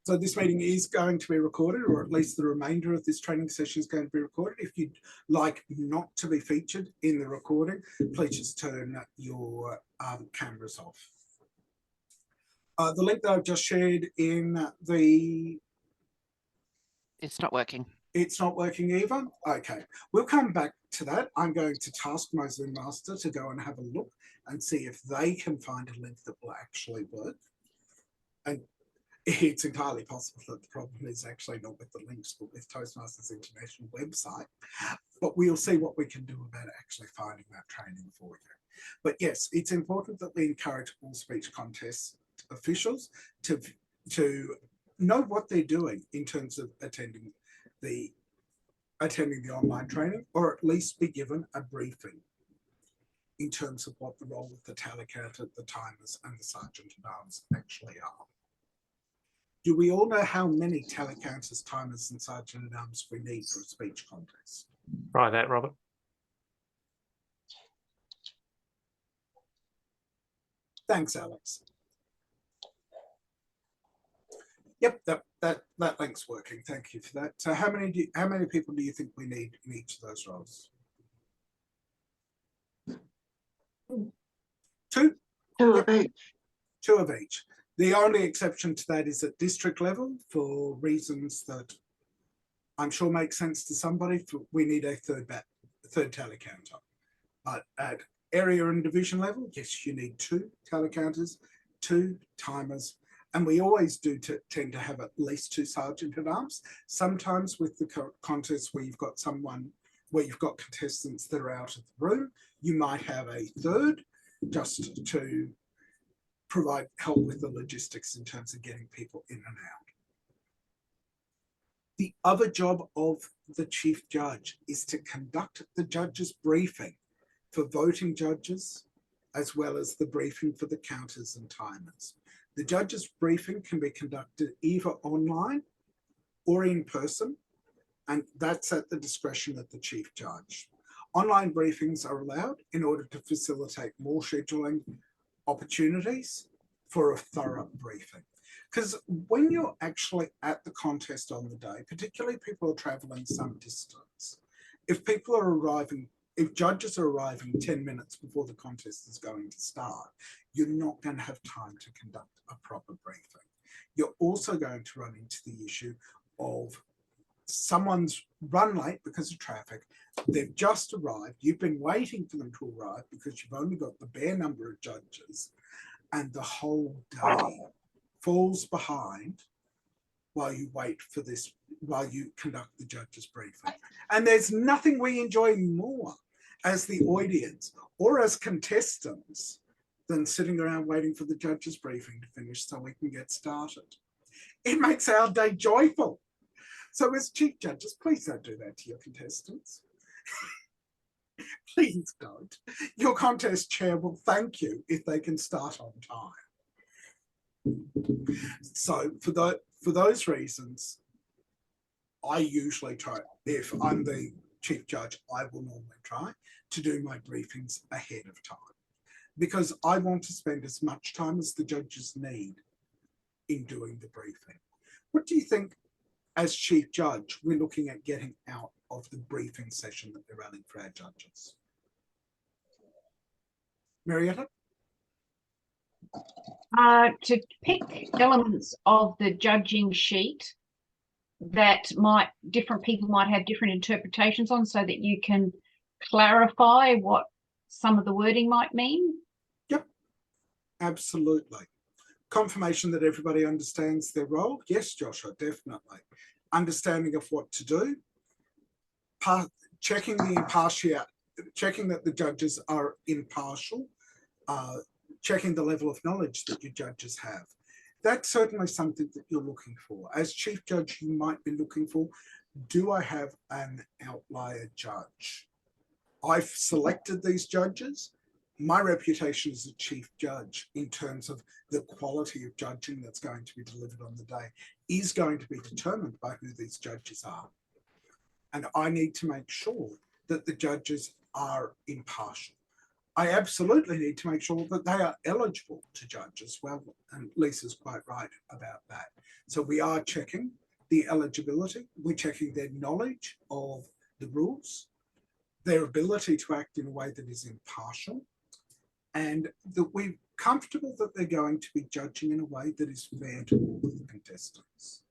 So this meeting is going to be recorded, or at least the remainder of this training session is going to be recorded. If you'd like not to be featured in the recording, please just turn your cameras off. The link that I've just shared in the... It's not working. It's not working either? Okay, we'll come back to that. I'm going to task my Zoom master to go and have a look and see if they can find a link that will actually work. And it's entirely possible that the problem is actually not with the links, but with Toastmasters International website. But we'll see what we can do about actually finding that training for you. But yes, it's important that we encourage all speech contest officials to know what they're doing in terms of attending the online training, or at least be given a briefing in terms of what the role of the tally counter, the timers, and the sergeant at arms actually are. Do we all know how many tally counters, timers, and sergeant at arms we need for a speech contest? Right, that Robert. Thanks, Alex. Yep, that link's working. Thank you for that. So how many people do you think we need in each of those roles? Two? Two of each. Two of each. The only exception to that is at district level, for reasons that I'm sure make sense to somebody. We need a third tally counter. But at area and division level, yes, you need two tally counters, two timers, and we always do tend to have at least two sergeant at arms. Sometimes with the contests where you've got contestants that are out of the room, you might have a third just to provide help with the logistics in terms of getting people in and out. The other job of the chief judge is to conduct the judge's briefing for voting judges, as well as the briefing for the counters and timers. The judge's briefing can be conducted either online or in person, and that's at the discretion of the chief judge. Online briefings are allowed in order to facilitate more scheduling opportunities for a thorough briefing. Because when you're actually at the contest on the day, particularly people are traveling some distance, if judges are arriving 10 minutes before the contest is going to start, you're not going to have time to conduct a proper briefing. You're also going to run into the issue of someone's run late because of traffic. They've just arrived. You've been waiting for them to arrive because you've only got the bare number of judges, and the whole day falls behind while you wait for this, while you conduct the judge's briefing. And there's nothing we enjoy more as the audience or as contestants than sitting around waiting for the judge's briefing to finish so we can get started. It makes our day joyful. So as chief judges, please don't do that to your contestants. Please don't. Your contest chair will thank you if they can start on time. So for those reasons, I usually try, if I'm the chief judge, I will normally try to do my briefings ahead of time, because I want to spend as much time as the judges need in doing the briefing. What do you think, as chief judge, we're looking at getting out of the briefing session that we're running for our judges? Marietta? To pick elements of the judging sheet that different people might have different interpretations on, so that you can clarify what some of the wording might mean. Yep, absolutely. Confirmation that everybody understands their role. Yes, Joshua, definitely. Understanding of what to do. Checking the impartiality, checking that the judges are impartial, checking the level of knowledge that your judges have. That's certainly something that you're looking for. As chief judge, you might be looking for, do I have an outlier judge? I've selected these judges. My reputation as a chief judge in terms of the quality of judging that's going to be delivered on the day is going to be determined by who these judges are. And I need to make sure that the judges are impartial. I absolutely need to make sure that they are eligible to judge as well. And Lisa's quite right about that. So we are checking the eligibility, we're checking their knowledge of the rules, their ability to act in a way that is impartial, and that we're comfortable that they're going to be judging in a way that is fair to all of the contestants.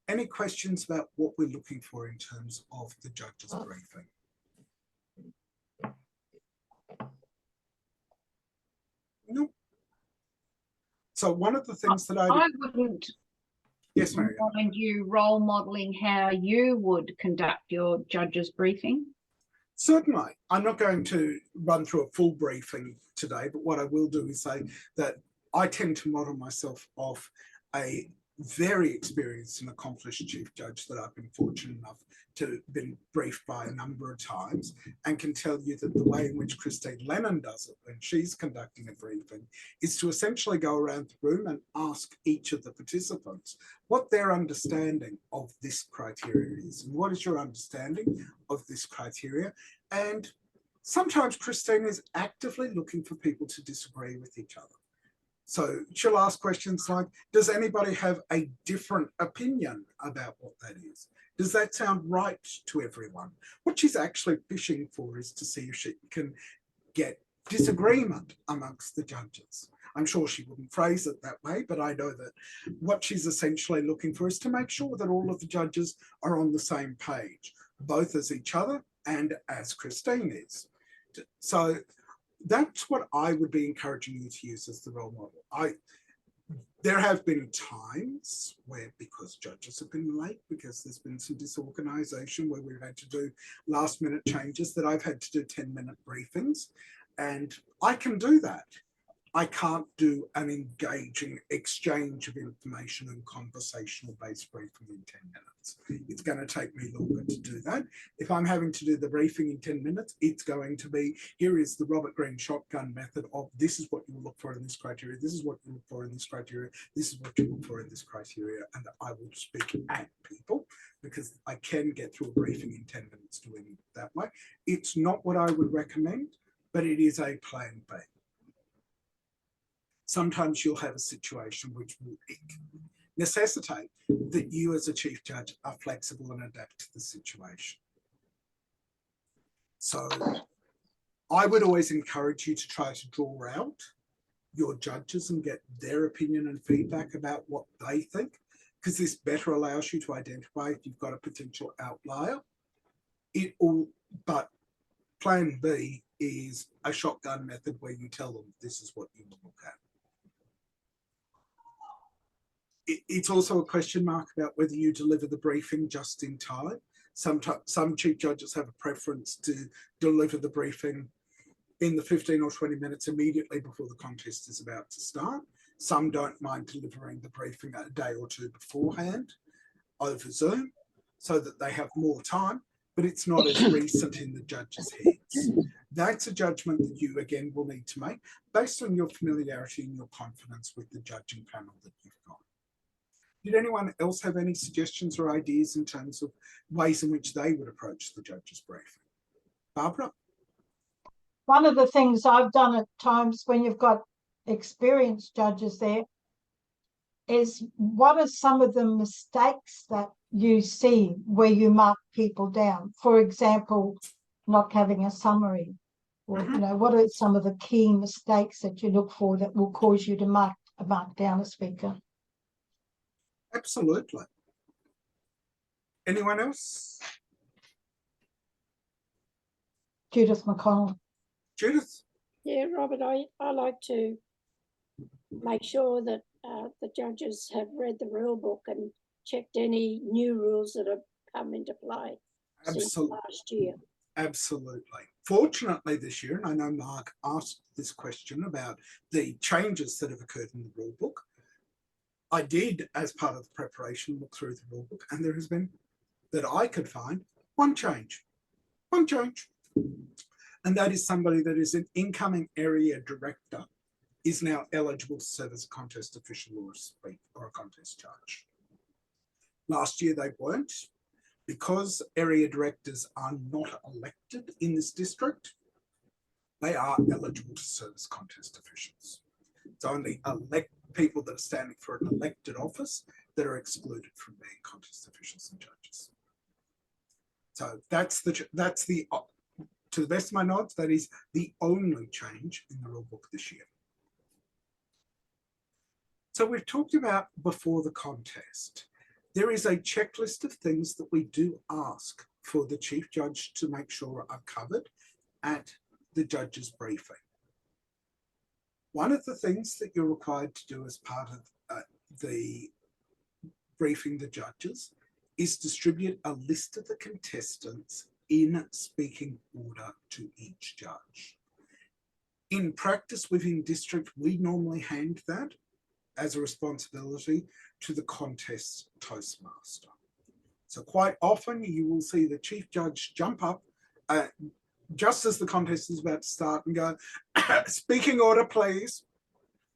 Any questions about what we're looking for in terms of the judge's briefing? No. So one of the things that I wouldn't yes, Mary, mind you role modelling how you would conduct your judge's briefing. certainly. I'm not going to run through a full briefing today, but what I will do is say that I tend to model myself off a very experienced and accomplished chief judge that I've been fortunate enough to have been briefed by a number of times, and can tell you that the way in which Christine Lennon does it when she's conducting a briefing is to essentially go around the room and ask each of the participants what their understanding of this criteria is, and what is your understanding of this criteria. And sometimes Christine is actively looking for people to disagree with each other. So she'll ask questions like, does anybody have a different opinion about what that is? Does that sound right to everyone? What she's actually fishing for is to see if she can get disagreement amongst the judges. I'm sure she wouldn't phrase it that way, but I know that what she's essentially looking for is to make sure that all of the judges are on the same page, both as each other and as Christine is. So that's what I would be encouraging you to use as the role model. There have been times where, because judges have been late, because there's been some disorganisation where we've had to do last minute changes, that I've had to do 10-minute briefings, and I can do that. I can't do an engaging exchange of information and conversational based briefing in 10 minutes. It's going to take me longer to do that. If I'm having to do the briefing in 10 minutes, it's going to be, here is the Robert Greene shotgun method of this is what you look for in this criteria, this is what you look for in this criteria, this is what you look for in this criteria, and I will speak at people because I can get through a briefing in 10 minutes doing it that way. It's not what I would recommend, but it is a plan B. Sometimes you'll have a situation which will necessitate that you as a chief judge are flexible and adapt to the situation. So I would always encourage you to try to draw out your judges and get their opinion and feedback about what they think, because this better allows you to identify if you've got a potential outlier. But plan B is a shotgun method where you tell them this is what you will look at. It's also a question mark about whether you deliver the briefing just in time. Some chief judges have a preference to deliver the briefing in the 15 or 20 minutes immediately before the contest is about to start. Some don't mind delivering the briefing a day or two beforehand over Zoom so that they have more time, but it's not as recent in the judges' heads. That's a judgment that you, again, will need to make based on your familiarity and your confidence with the judging panel that you've got. Did anyone else have any suggestions or ideas in terms of ways in which they would approach the judge's briefing? Barbara? One of the things I've done at times when you've got experienced judges there is, what are some of the mistakes that you see where you mark people down? For example, not having a summary. Or, you know, what are some of the key mistakes that you look for that will cause you to mark down a speaker? Absolutely. Anyone else? Judith McConnell. Judith? Yeah, Robert, I like to make sure that the judges have read the rule book and checked any new rules that have come into play since last year. Absolutely. Fortunately this year, and I know Mark asked this question about the changes that have occurred in the rule book, I did, as part of the preparation, look through the rule book, and there has been, that I could find, one change. And that is somebody that is an incoming area director is now eligible to serve as a contest official or a contest judge. Last year they weren't. Because area directors are not elected in this district, they are eligible to serve as contest officials. It's only people that are standing for an elected office that are excluded from being contest officials and judges. So that's the to the best of my knowledge, that is the only change in the rule book this year. So we've talked about before the contest. There is a checklist of things that we do ask for the Chief Judge to make sure are covered at the judge's briefing. One of the things that you're required to do as part of the briefing the judges is distribute a list of the contestants in speaking order to each judge. In practice within district, we normally hand that as a responsibility to the contest Toastmaster. So quite often you will see the Chief Judge jump up just as the contest is about to start and go, speaking order, please.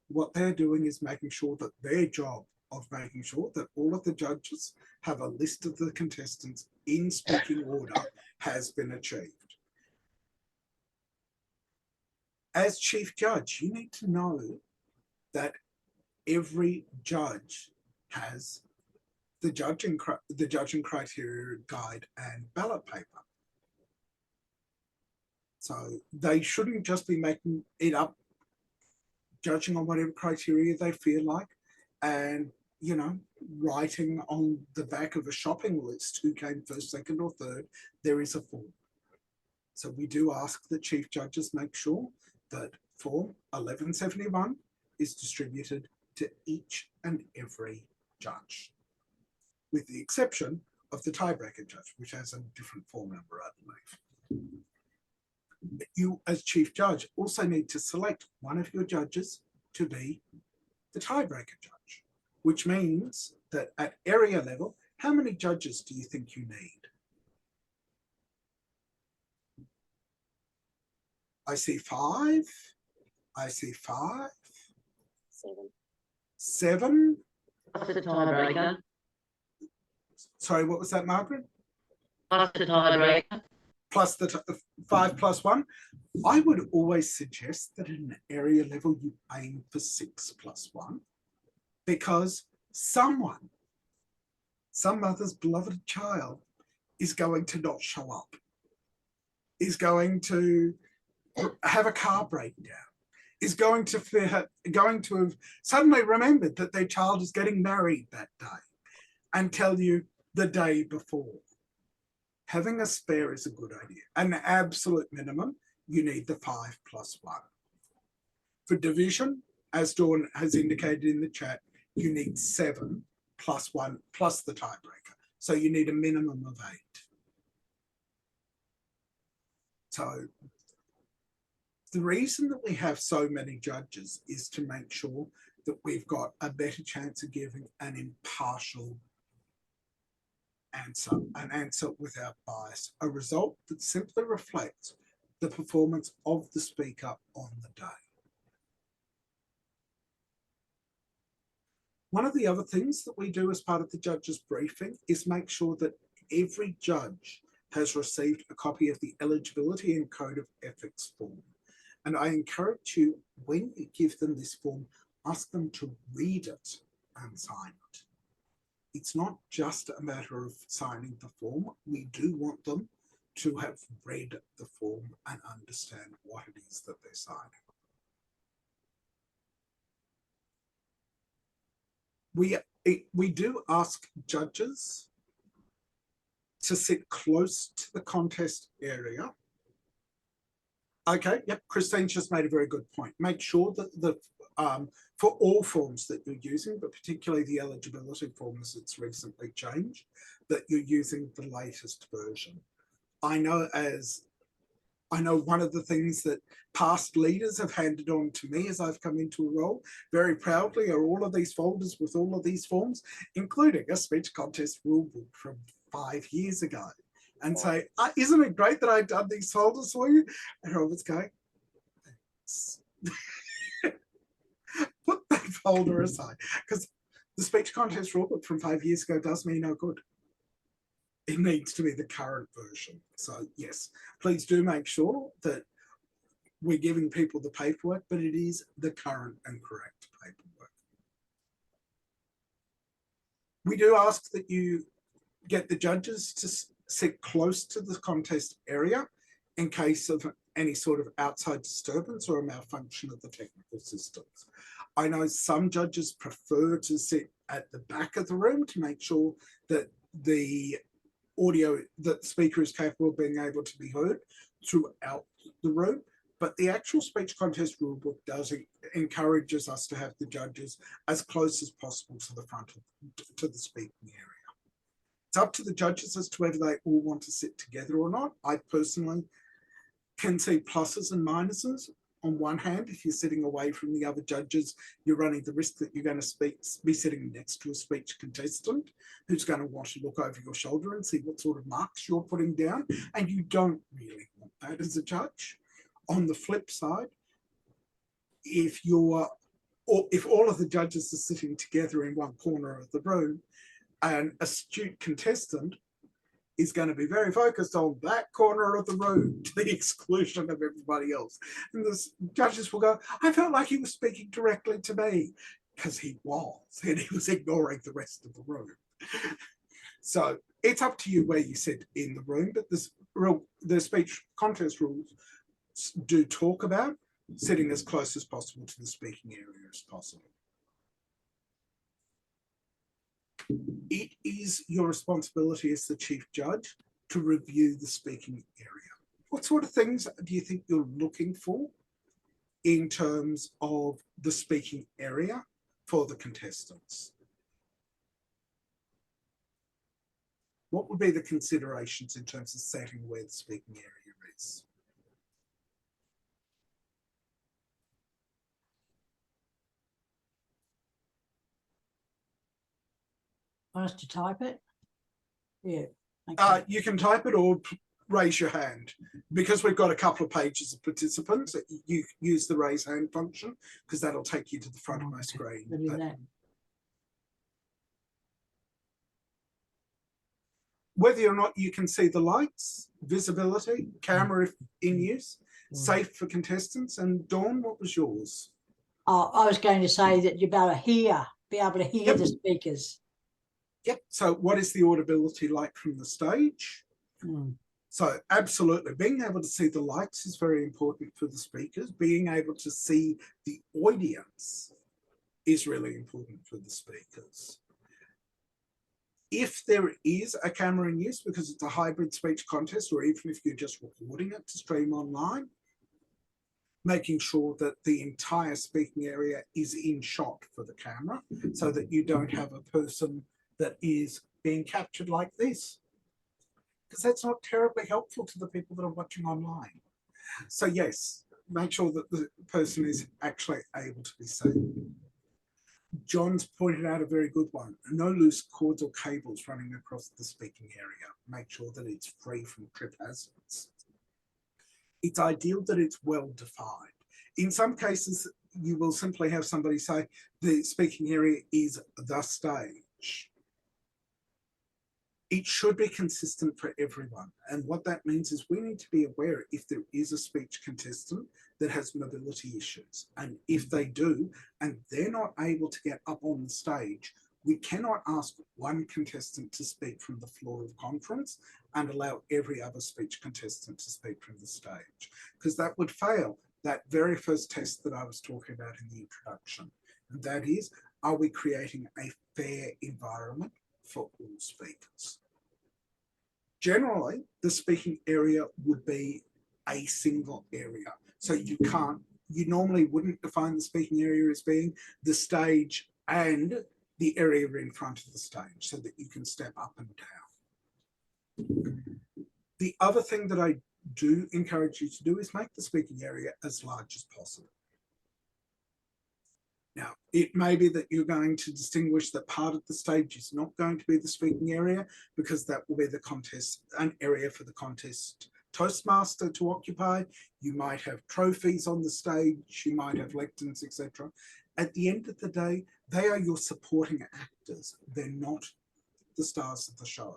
What they're doing is making sure that their job of making sure that all of the judges have a list of the contestants in speaking order has been achieved. As Chief Judge, you need to know that every judge has the judging criteria guide and ballot paper. So they shouldn't just be making it up, judging on whatever criteria they feel like, and, you know, writing on the back of a shopping list who came first, second, or third. There is a form. So we do ask the Chief Judges make sure that Form 1171 is distributed to each and every judge, with the exception of the tiebreaker judge, which has a different form number, I believe. You, as Chief Judge, also need to select one of your judges to be the tiebreaker judge, which means that at area level, how many judges do you think you need? I see 5. I see 5. 7. Plus the tiebreaker. Sorry, what was that, Margaret? Plus the tiebreaker. Plus the 5 plus 1. I would always suggest that at an area level you aim for 6 plus 1, because some mother's beloved child is going to not show up, is going to have a car breakdown, is going to have suddenly remembered that their child is getting married that day and tell you the day before. Having a spare is a good idea. An absolute minimum, you need the 5 plus 1. For division, as Dawn has indicated in the chat, you need 7 plus 1 plus the tiebreaker. So you need a minimum of 8. So the reason that we have so many judges is to make sure that we've got a better chance of giving an impartial answer, an answer without bias, a result that simply reflects the performance of the speaker on the day. One of the other things that we do as part of the judge's briefing is make sure that every judge has received a copy of the eligibility and code of ethics form. And I encourage you, when you give them this form, ask them to read it and sign it. It's not just a matter of signing the form. We do want them to have read the form and understand what it is that they're signing. We do ask judges to sit close to the contest area. Okay, yep, Christine's just made a very good point. Make sure that for all forms that you're using, but particularly the eligibility forms that's recently changed, that you're using the latest version. I know one of the things that past leaders have handed on to me as I've come into a role very proudly are all of these folders with all of these forms, including a speech contest rulebook from 5 years ago, and say, isn't it great that I've done these folders for you? And Robert's going, put that folder aside, because the speech contest rulebook from 5 years ago does me no good. It needs to be the current version. So yes, please do make sure that we're giving people the paperwork, but it is the current and correct paperwork. We do ask that you get the judges to sit close to the contest area in case of any sort of outside disturbance or a malfunction of the technical systems. I know some judges prefer to sit at the back of the room to make sure that the audio, that the speaker is capable of being able to be heard throughout the room. But the actual speech contest rulebook does encourages us to have the judges as close as possible to the front of to the speaking area. It's up to the judges as to whether they all want to sit together or not. I personally can see pluses and minuses. On one hand, if you're sitting away from the other judges, you're running the risk that you're going to be sitting next to a speech contestant who's going to want to look over your shoulder and see what sort of marks you're putting down. And you don't really want that as a judge. On the flip side, if all of the judges are sitting together in one corner of the room, an astute contestant is going to be very focused on that corner of the room to the exclusion of everybody else. And the judges will go, I felt like he was speaking directly to me, because he was, and he was ignoring the rest of the room. So it's up to you where you sit in the room, but the speech contest rules do talk about sitting as close as possible to the speaking area as possible. It is your responsibility as the chief judge to review the speaking area. What sort of things do you think you're looking for in terms of the speaking area for the contestants? What would be the considerations in terms of setting where the speaking area is? Want us to type it? Yeah. You can type it or raise your hand. Because we've got a couple of pages of participants, you use the raise hand function because that'll take you to the front of my screen. Whether or not you can see the lights, visibility, camera if in use, safe for contestants. And Dawn, what was yours? Oh, I was going to say that you're be able to hear the speakers. Yep. So what is the audibility like from the stage? So absolutely, being able to see the lights is very important for the speakers. Being able to see the audience is really important for the speakers. If there is a camera in use, because it's a hybrid speech contest, or even if you're just recording it to stream online, making sure that the entire speaking area is in shot for the camera so that you don't have a person that is being captured like this, because that's not terribly helpful to the people that are watching online. So yes, make sure that the person is actually able to be seen. John's pointed out a very good one. No loose cords or cables running across the speaking area. Make sure that it's free from trip hazards. It's ideal that it's well defined. In some cases, you will simply have somebody say the speaking area is the stage. It should be consistent for everyone. And what that means is we need to be aware if there is a speech contestant that has mobility issues. And if they do, and they're not able to get up on the stage, we cannot ask one contestant to speak from the floor of conference and allow every other speech contestant to speak from the stage, because that would fail that very first test that I was talking about in the introduction. And that is, are we creating a fair environment for all speakers? Generally, the speaking area would be a single area. So you normally wouldn't define the speaking area as being the stage and the area in front of the stage so that you can step up and down. The other thing that I do encourage you to do is make the speaking area as large as possible. Now, it may be that you're going to distinguish that part of the stage is not going to be the speaking area because that will be the contest, an area for the contest Toastmaster to occupy. You might have trophies on the stage, you might have lecterns, etc. At the end of the day, they are your supporting actors. They're not the stars of the show.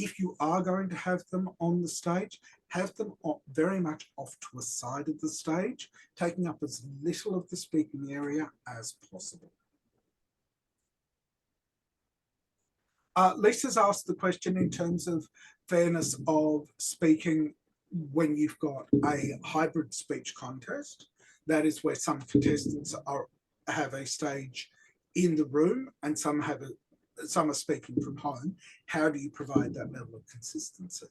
if you are going to have them on the stage, have them very much off to a side of the stage, taking up as little of the speaking area as possible. Lisa's asked the question in terms of fairness of speaking when you've got a hybrid speech contest. That is where some contestants have a stage in the room and some are speaking from home. How do you provide that level of consistency?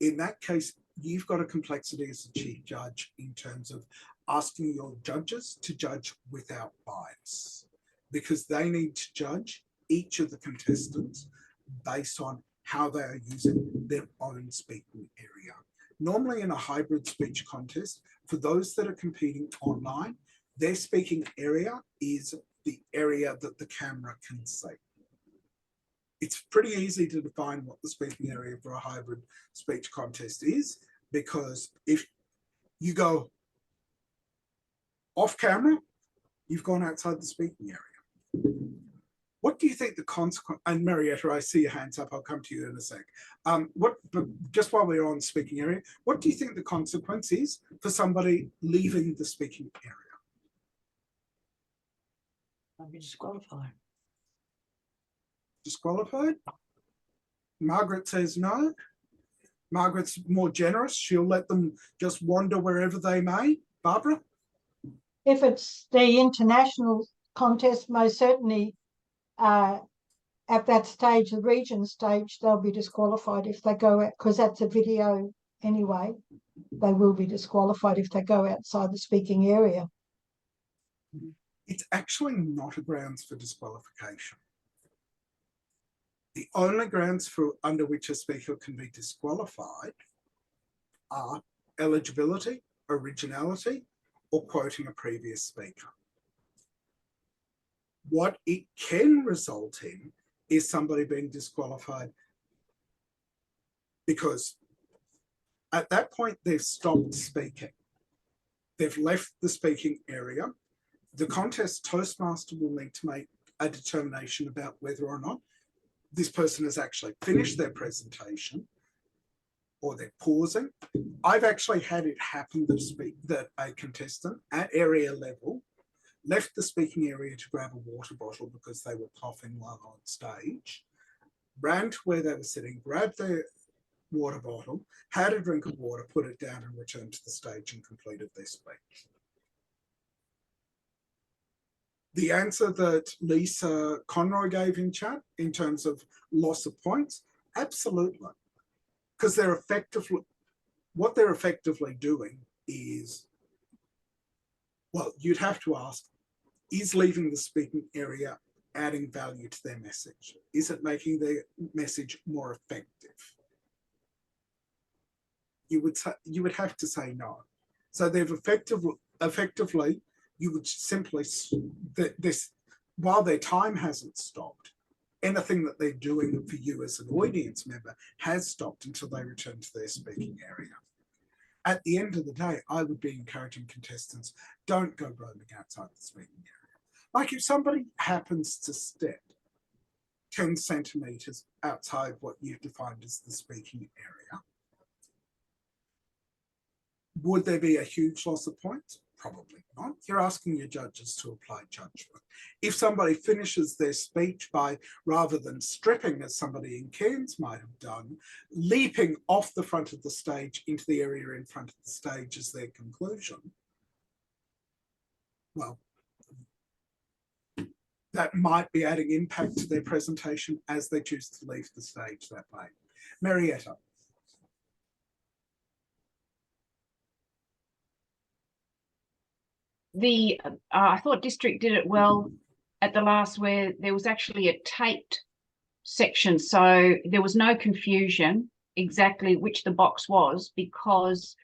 In that case, you've got a complexity as a chief judge in terms of asking your judges to judge without bias, because they need to judge each of the contestants based on how they are using their own speaking area. Normally in a hybrid speech contest, for those that are competing online, their speaking area is the area that the camera can see. It's pretty easy to define what the speaking area for a hybrid speech contest is, because if you go off camera, you've gone outside the speaking area. What do you think the consequence, and Marietta, I see your hands up, I'll come to you in a sec. But just while we're on speaking area, what do you think the consequence is for somebody leaving the speaking area? I'll be disqualified. Disqualified? Margaret says no. Margaret's more generous. She'll let them just wander wherever they may. Barbara? If it's the international contest, most certainly at that stage, the region stage, they'll be disqualified if they go out, because that's a video anyway. They will be disqualified if they go outside the speaking area. It's actually not a grounds for disqualification. The only grounds under which a speaker can be disqualified are eligibility, originality, or quoting a previous speaker. What it can result in is somebody being disqualified because at that point they've stopped speaking. They've left the speaking area. The contest Toastmaster will need to make a determination about whether or not this person has actually finished their presentation or they're pausing. I've actually had it happen that a contestant at area level left the speaking area to grab a water bottle because they were coughing while on stage, ran to where they were sitting, grabbed their water bottle, had a drink of water, put it down and returned to the stage and completed their speech. The answer that Lisa Conroy gave in chat in terms of loss of points, absolutely. Because they're effectively, what they're effectively doing is, well, you'd have to ask, is leaving the speaking area adding value to their message? Is it making their message more effective? You would have to say no. So they've effectively, you would simply, while their time hasn't stopped, anything that they're doing for you as an audience member has stopped until they return to their speaking area. At the end of the day, I would be encouraging contestants, don't go roaming outside the speaking area. Like if somebody happens to step 10 centimetres outside what you've defined as the speaking area, would there be a huge loss of points? Probably not. You're asking your judges to apply judgment. If somebody finishes their speech by, rather than stripping as somebody in Cairns might have done, leaping off the front of the stage into the area in front of the stage as their conclusion, well, that might be adding impact to their presentation as they choose to leave the stage that way. Marietta. I thought District did it well at the last, where there was actually a taped section, so there was no confusion exactly which the box was, because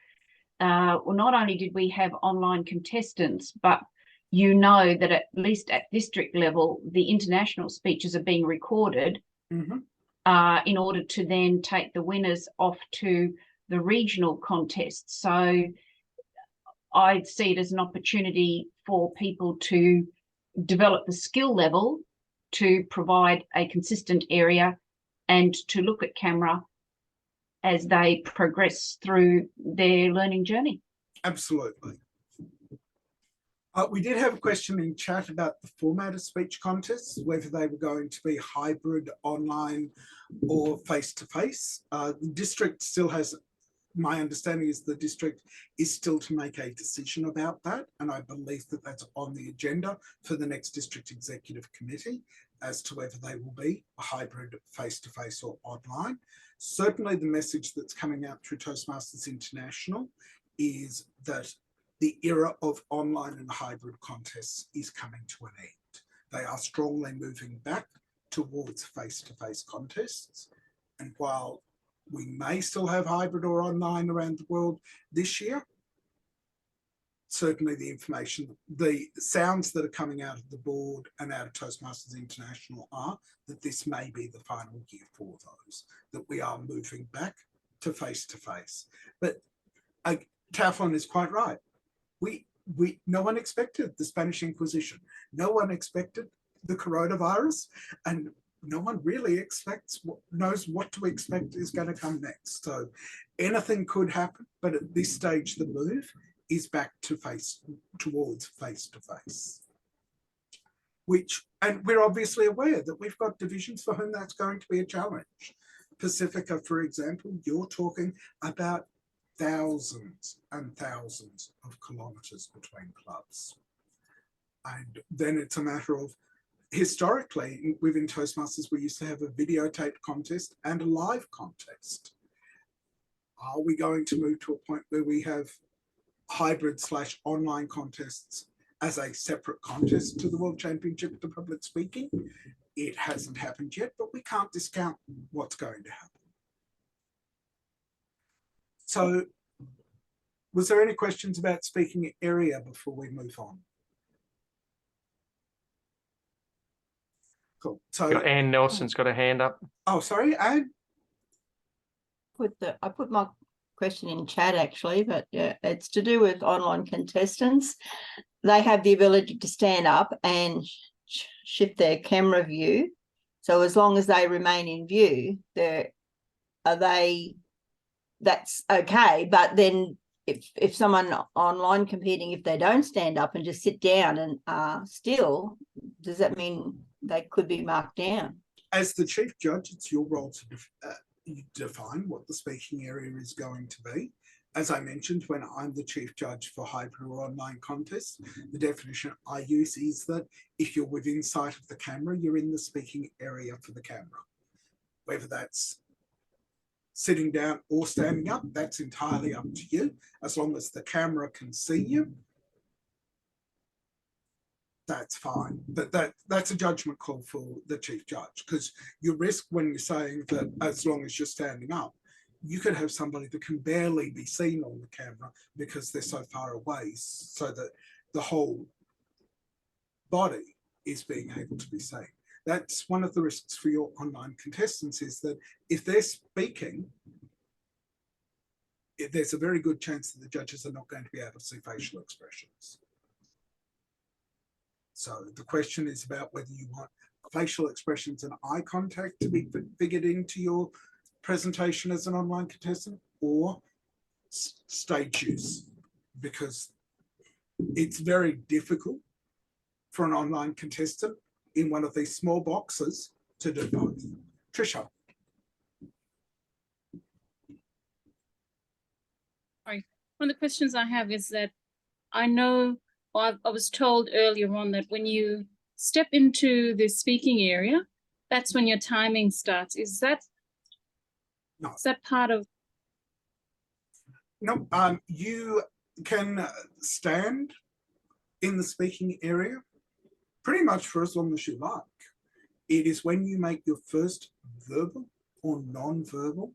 well, not only did we have online contestants, but you know that at least at district level, the international speeches are being recorded in order to then take the winners off to the regional contests. So I'd see it as an opportunity for people to develop the skill level to provide a consistent area and to look at camera as they progress through their learning journey. Absolutely. We did have a question in chat about the format of speech contests, whether they were going to be hybrid, online, or face-to-face. The district still has, my understanding is the district is still to make a decision about that, and I believe that that's on the agenda for the next district executive committee as to whether they will be a hybrid, face-to-face, or online. Certainly the message that's coming out through Toastmasters International is that the era of online and hybrid contests is coming to an end. They are strongly moving back towards face-to-face contests. And while we may still have hybrid or online around the world this year, certainly the information, the sounds that are coming out of the board and out of Toastmasters International are that this may be the final year for those, that we are moving back to face-to-face. But Tauflin is quite right. No one expected the Spanish Inquisition. No one expected the coronavirus, and no one really knows what to expect is going to come next. So anything could happen, but at this stage, the move is back to towards face-to-face. And we're obviously aware that we've got divisions for whom that's going to be a challenge. Pacifica, for example, you're talking about thousands and thousands of kilometers between clubs. And then it's a matter of, historically, within Toastmasters, we used to have a videotaped contest and a live contest. Are we going to move to a point where we have hybrid/online contests as a separate contest to the World Championship of Public Speaking? It hasn't happened yet, but we can't discount what's going to happen. So, was there any questions about speaking area before we move on? Cool. So Anne Nelson's got a hand up. Oh, sorry, Anne. I put my question in chat actually, but yeah, it's to do with online contestants. They have the ability to stand up and shift their camera view. So as long as they remain in view, that's okay. But then if someone online competing, if they don't stand up and just sit down and are still, does that mean they could be marked down? As the chief judge, it's your role to define what the speaking area is going to be. As I mentioned, when I'm the chief judge for hybrid or online contests, the definition I use is that if you're within sight of the camera, you're in the speaking area for the camera. Whether that's sitting down or standing up, that's entirely up to you. As long as the camera can see you, that's fine. But that's a judgment call for the chief judge, because you risk when you're saying that as long as you're standing up, you could have somebody that can barely be seen on the camera because they're so far away, so that the whole body is being able to be seen. That's one of the risks for your online contestants, is that if they're speaking, there's a very good chance that the judges are not going to be able to see facial expressions. So the question is about whether you want facial expressions and eye contact to be figured into your presentation as an online contestant, or stage use, because it's very difficult for an online contestant in one of these small boxes to do both. Trisha. Sorry. One of the questions I have is that I know, or I was told earlier on, that when you step into the speaking area, that's when your timing starts. Is that part of? No, you can stand in the speaking area pretty much for as long as you like. It is when you make your first verbal or non-verbal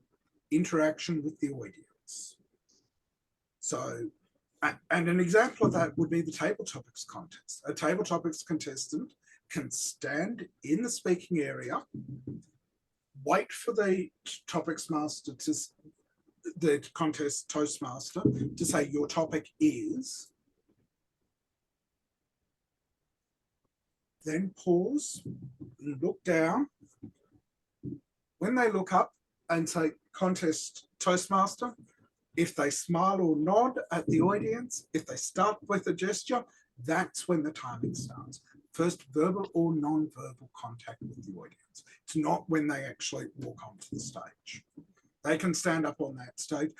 interaction with the audience. So, and an example of that would be the table topics contest. A table topics contestant can stand in the speaking area, wait for the topics master to, the contest Toastmaster to say your topic is, then pause, look down. When they look up, and say contest Toastmaster. If they smile or nod at the audience, if they start with a gesture, that's when the timing starts. First verbal or non-verbal contact with the audience. It's not when they actually walk onto the stage. They can stand up on that stage.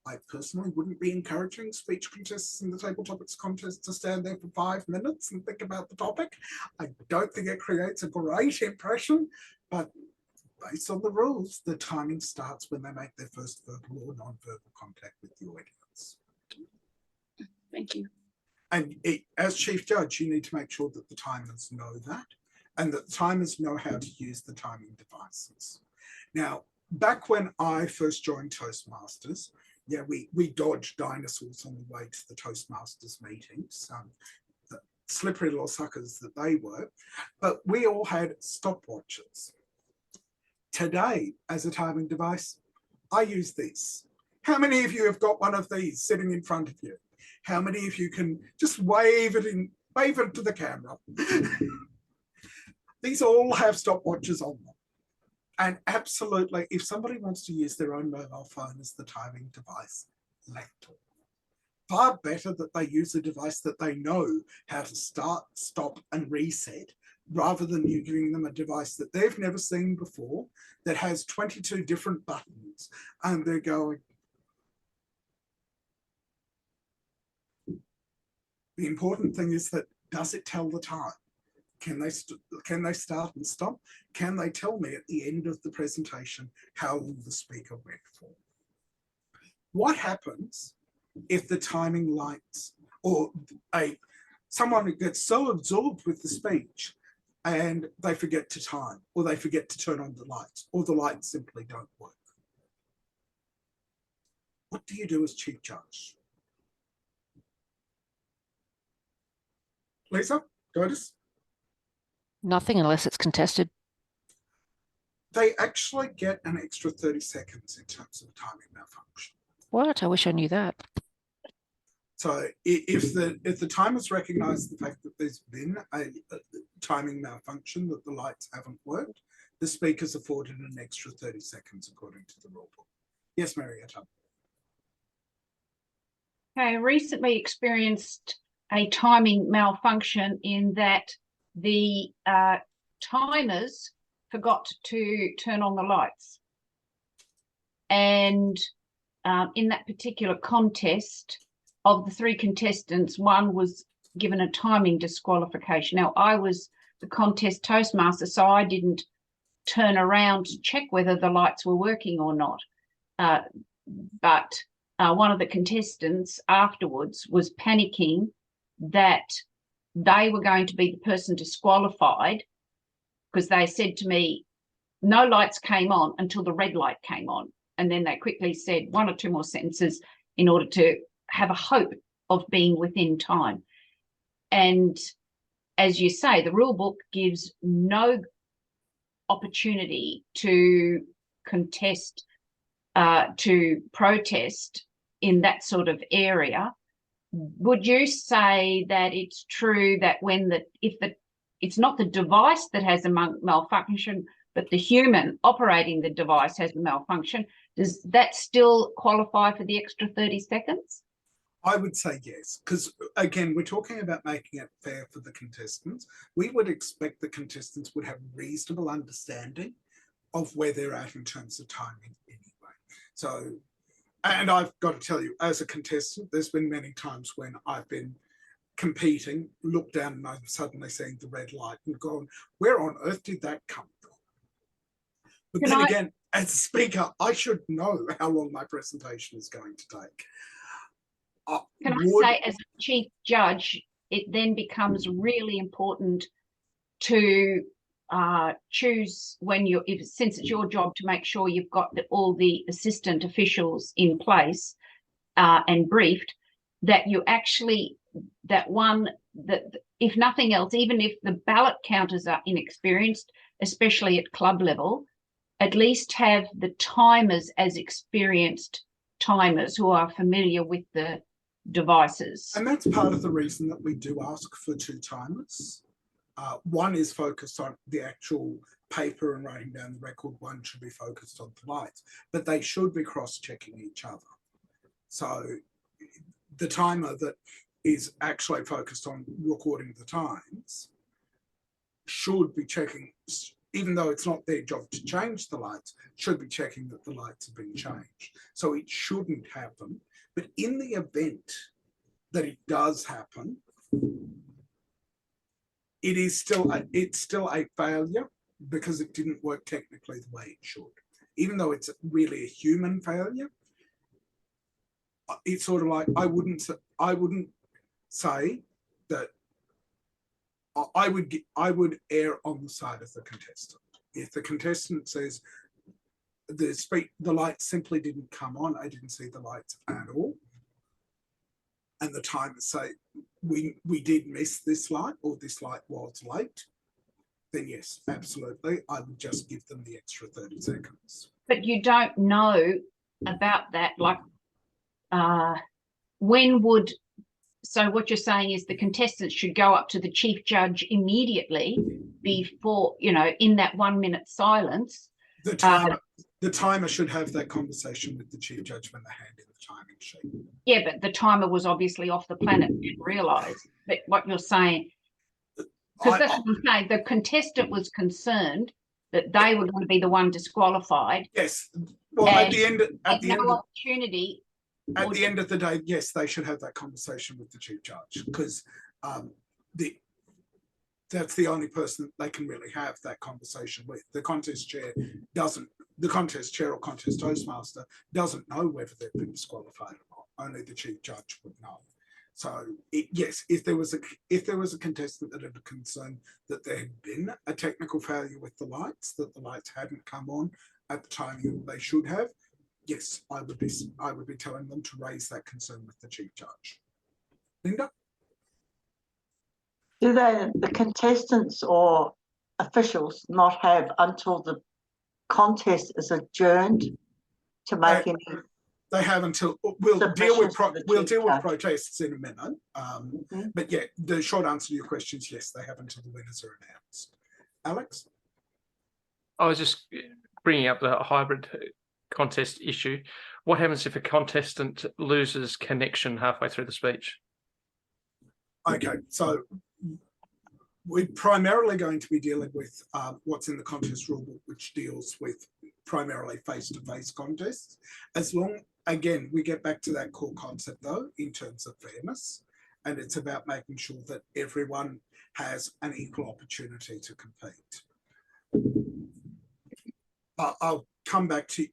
I personally wouldn't be encouraging speech contests in the table topics contest to stand there for 5 minutes and think about the topic. I don't think it creates a great impression, but based on the rules, the timing starts when they make their first verbal or non-verbal contact with the audience. Thank you. And as chief judge, you need to make sure that the timers know that, and that the timers know how to use the timing devices. Now, back when I first joined Toastmasters, yeah, we dodged dinosaurs on the way to the Toastmasters meetings, the slippery little suckers that they were, but we all had stopwatches. Today, as a timing device, I use this. How many of you have got one of these sitting in front of you? How many of you can just wave it to the camera? These all have stopwatches on them. And absolutely, if somebody wants to use their own mobile phone as the timing device, let them. Far better that they use a device that they know how to start, stop, and reset, rather than you giving them a device that they've never seen before, that has 22 different buttons, and they're going. The important thing is that, does it tell the time? Can they start and stop? Can they tell me at the end of the presentation how long the speaker went for? What happens if the timing lights or someone gets so absorbed with the speech and they forget to time, or they forget to turn on the lights, or the lights simply don't work? What do you do as chief judge? Lisa, Doris? Nothing unless it's contested. They actually get an extra 30 seconds in terms of timing malfunction. What? I wish I knew that. So if the timers recognise the fact that there's been a timing malfunction, that the lights haven't worked, the speaker's afforded an extra 30 seconds according to the rule book. Yes, Marietta. I recently experienced a timing malfunction in that the timers forgot to turn on the lights. And in that particular contest, of the 3 contestants, one was given a timing disqualification. Now, I was the contest Toastmaster, so I didn't turn around to check whether the lights were working or not. But one of the contestants afterwards was panicking that they were going to be the person disqualified, because they said to me, no lights came on until the red light came on. And then they quickly said 1 or 2 more sentences in order to have a hope of being within time. And as you say, the rule book gives no opportunity to contest, to protest in that sort of area. Would you say that it's true that it's not the device that has a malfunction, but the human operating the device has a malfunction, does that still qualify for the extra 30 seconds? I would say yes, because again, we're talking about making it fair for the contestants. We would expect the contestants would have reasonable understanding of where they're at in terms of timing anyway. So, and I've got to tell you, as a contestant, there's been many times when I've been competing, looked down and I'm suddenly seeing the red light and gone, where on earth did that come from? But then again, as a speaker, I should know how long my presentation is going to take. Can I say, as a chief judge, it then becomes really important to choose when since it's your job to make sure you've got all the assistant officials in place and briefed, that you actually, that if nothing else, even if the ballot counters are inexperienced, especially at club level, at least have the timers as experienced timers who are familiar with the devices. And that's part of the reason that we do ask for 2 timers, One is focused on the actual paper and writing down the record. One should be focused on the lights, but they should be cross-checking each other. So the timer that is actually focused on recording the times should be checking, even though it's not their job to change the lights, should be checking that the lights have been changed. So it shouldn't happen. But in the event that it does happen, it's still a failure because it didn't work technically the way it should. Even though it's really a human failure, it's sort of like I wouldn't say that. I would err on the side of the contestant. If the contestant says the lights simply didn't come on, I didn't see the lights at all, and the timers say we did miss this light or this light was late, then yes, absolutely, I would just give them the extra 30 seconds. But you don't know about that, like when would, so what you're saying is the contestants should go up to the chief judge immediately before, you know, in that 1 minute silence. The timer should have that conversation with the chief judge when they hand in the timing sheet. Yeah, but the timer was obviously off the planet, didn't realise. But what you're saying, because that's what I'm saying, the contestant was concerned that they were going to be the one disqualified. Yes. Well, at the end of the day, yes, they should have that conversation with the chief judge, because that's the only person they can really have that conversation with. The contest chair doesn't. The contest chair or contest hostmaster doesn't know whether they've been disqualified or not. Only the chief judge would know. So yes, if there was a contestant that had a concern that there had been a technical failure with the lights, that the lights hadn't come on at the time they should have, yes, I would be telling them to raise that concern with the chief judge. Linda? Do the contestants or officials not have until the contest is adjourned to make any? They have until we'll deal with protests in a minute. But yeah, the short answer to your question is yes, they have until the winners are announced. Alex? I was just bringing up the hybrid contest issue. What happens if a contestant loses connection halfway through the speech? Okay, so we're primarily going to be dealing with what's in the contest rulebook, which deals with primarily face-to-face contests. Again, we get back to that core concept though, in terms of fairness, and it's about making sure that everyone has an equal opportunity to compete. I'll come back to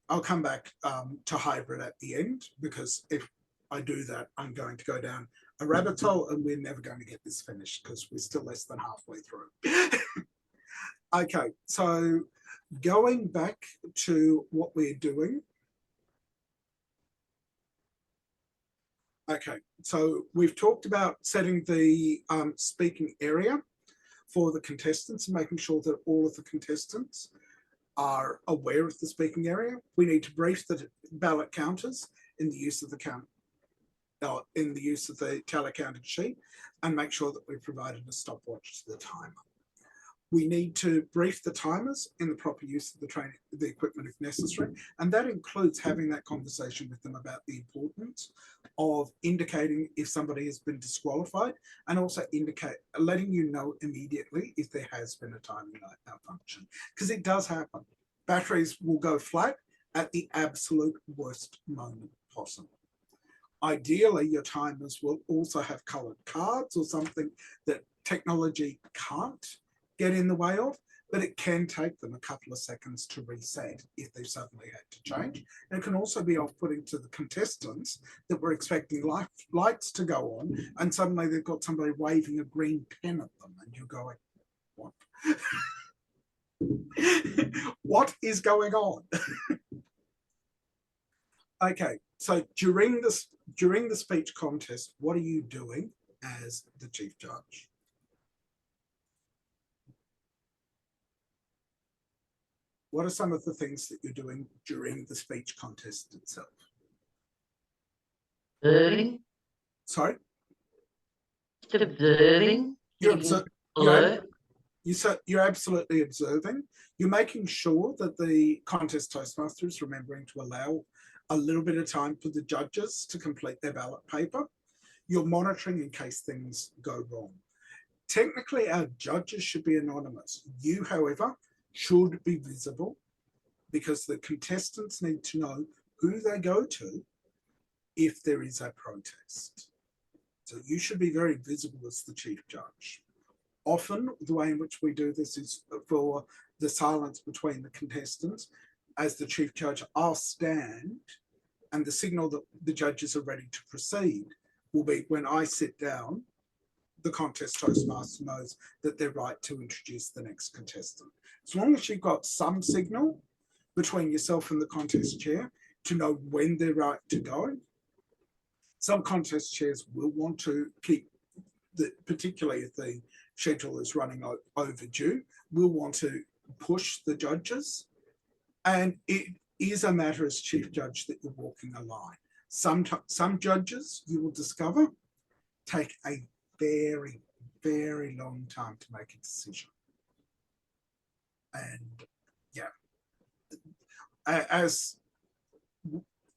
hybrid at the end, because if I do that, I'm going to go down a rabbit hole and we're never going to get this finished because we're still less than halfway through. Okay, so going back to what we're doing. Okay, so we've talked about setting the speaking area for the contestants and making sure that all of the contestants are aware of the speaking area. We need to brief the ballot counters in the use of the tally counted sheet and make sure that we've provided a stopwatch to the timer. We need to brief the timers in the proper use of the equipment if necessary, and that includes having that conversation with them about the importance of indicating if somebody has been disqualified, and also letting you know immediately if there has been a timing malfunction, because it does happen. Batteries will go flat at the absolute worst moment possible. Ideally, your timers will also have coloured cards or something that technology can't get in the way of, but it can take them a couple of seconds to reset if they suddenly had to change. And it can also be off-putting to the contestants that were expecting lights to go on, and suddenly they've got somebody waving a green pen at them, and you're going, what? What is going on? Okay, so during the speech contest, what are you doing as the chief judge? What are some of the things that you're doing during the speech contest itself? Observing. Sorry? Just observing. You're You're absolutely observing. You're making sure that the contest Toastmaster is remembering to allow a little bit of time for the judges to complete their ballot paper. You're monitoring in case things go wrong. Technically, our judges should be anonymous. You, however, should be visible because the contestants need to know who they go to if there is a protest. So you should be very visible as the chief judge. Often the way in which we do this is for the silence between the contestants. As the chief judge, I'll stand, and the signal that the judges are ready to proceed will be when I sit down, the contest Toastmaster knows that they're right to introduce the next contestant. As long as you've got some signal between yourself and the contest chair to know when they're right to go. Some contest chairs will want to keep, particularly if the schedule is running overdue, will want to push the judges. And it is a matter as chief judge that you're walking a line. Some judges, you will discover, take a very, very long time to make a decision. And yeah, as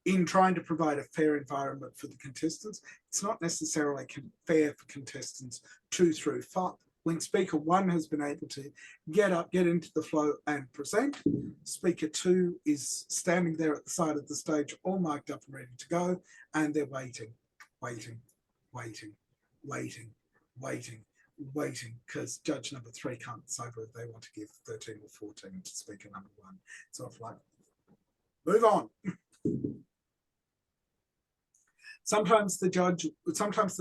in trying to provide a fair environment for the contestants, it's not necessarily fair for contestants 2 through 5. When speaker 1 has been able to get up, get into the flow and present, speaker 2 is standing there at the side of the stage, all mic'd up and ready to go, and they're waiting, because judge number 3 can't decide whether they want to give 13 or 14 to speaker number 1. So it's like, move on. Sometimes the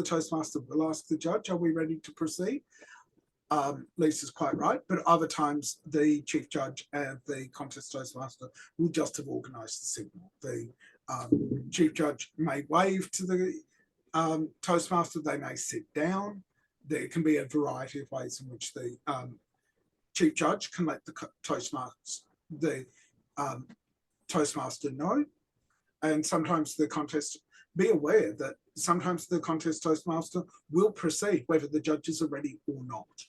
Toastmaster will ask the judge, are we ready to proceed? Lisa's quite right, but other times the chief judge and the contest Toastmaster will just have organised the signal. The chief judge may wave to the Toastmaster, they may sit down. There can be a variety of ways in which the chief judge can let the Toastmaster know. And sometimes the contest, be aware that sometimes the contest Toastmaster will proceed whether the judges are ready or not.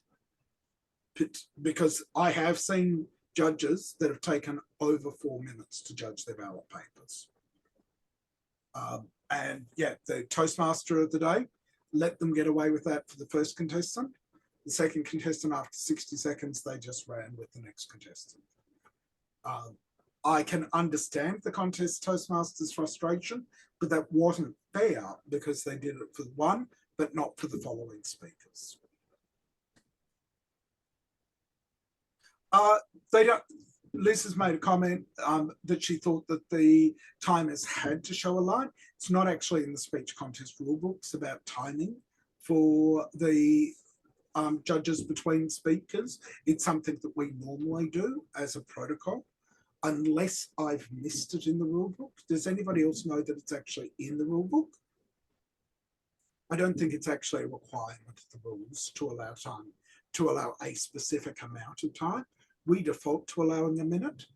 Because I have seen judges that have taken over 4 minutes to judge their ballot papers. And yeah, the Toastmaster of the day, let them get away with that for the first contestant. The second contestant, after 60 seconds, they just ran with the next contestant. I can understand the contest Toastmaster's frustration, but that wasn't fair because they did it for one, but not for the following speakers. Lisa's made a comment that she thought that the timers had to show a line. It's not actually in the speech contest rulebooks about timing for the judges between speakers. It's something that we normally do as a protocol, unless I've missed it in the rulebook. Does anybody else know that it's actually in the rulebook? I don't think it's actually a requirement of the rules to allow time, to allow a specific amount of time. We default to allowing a minute,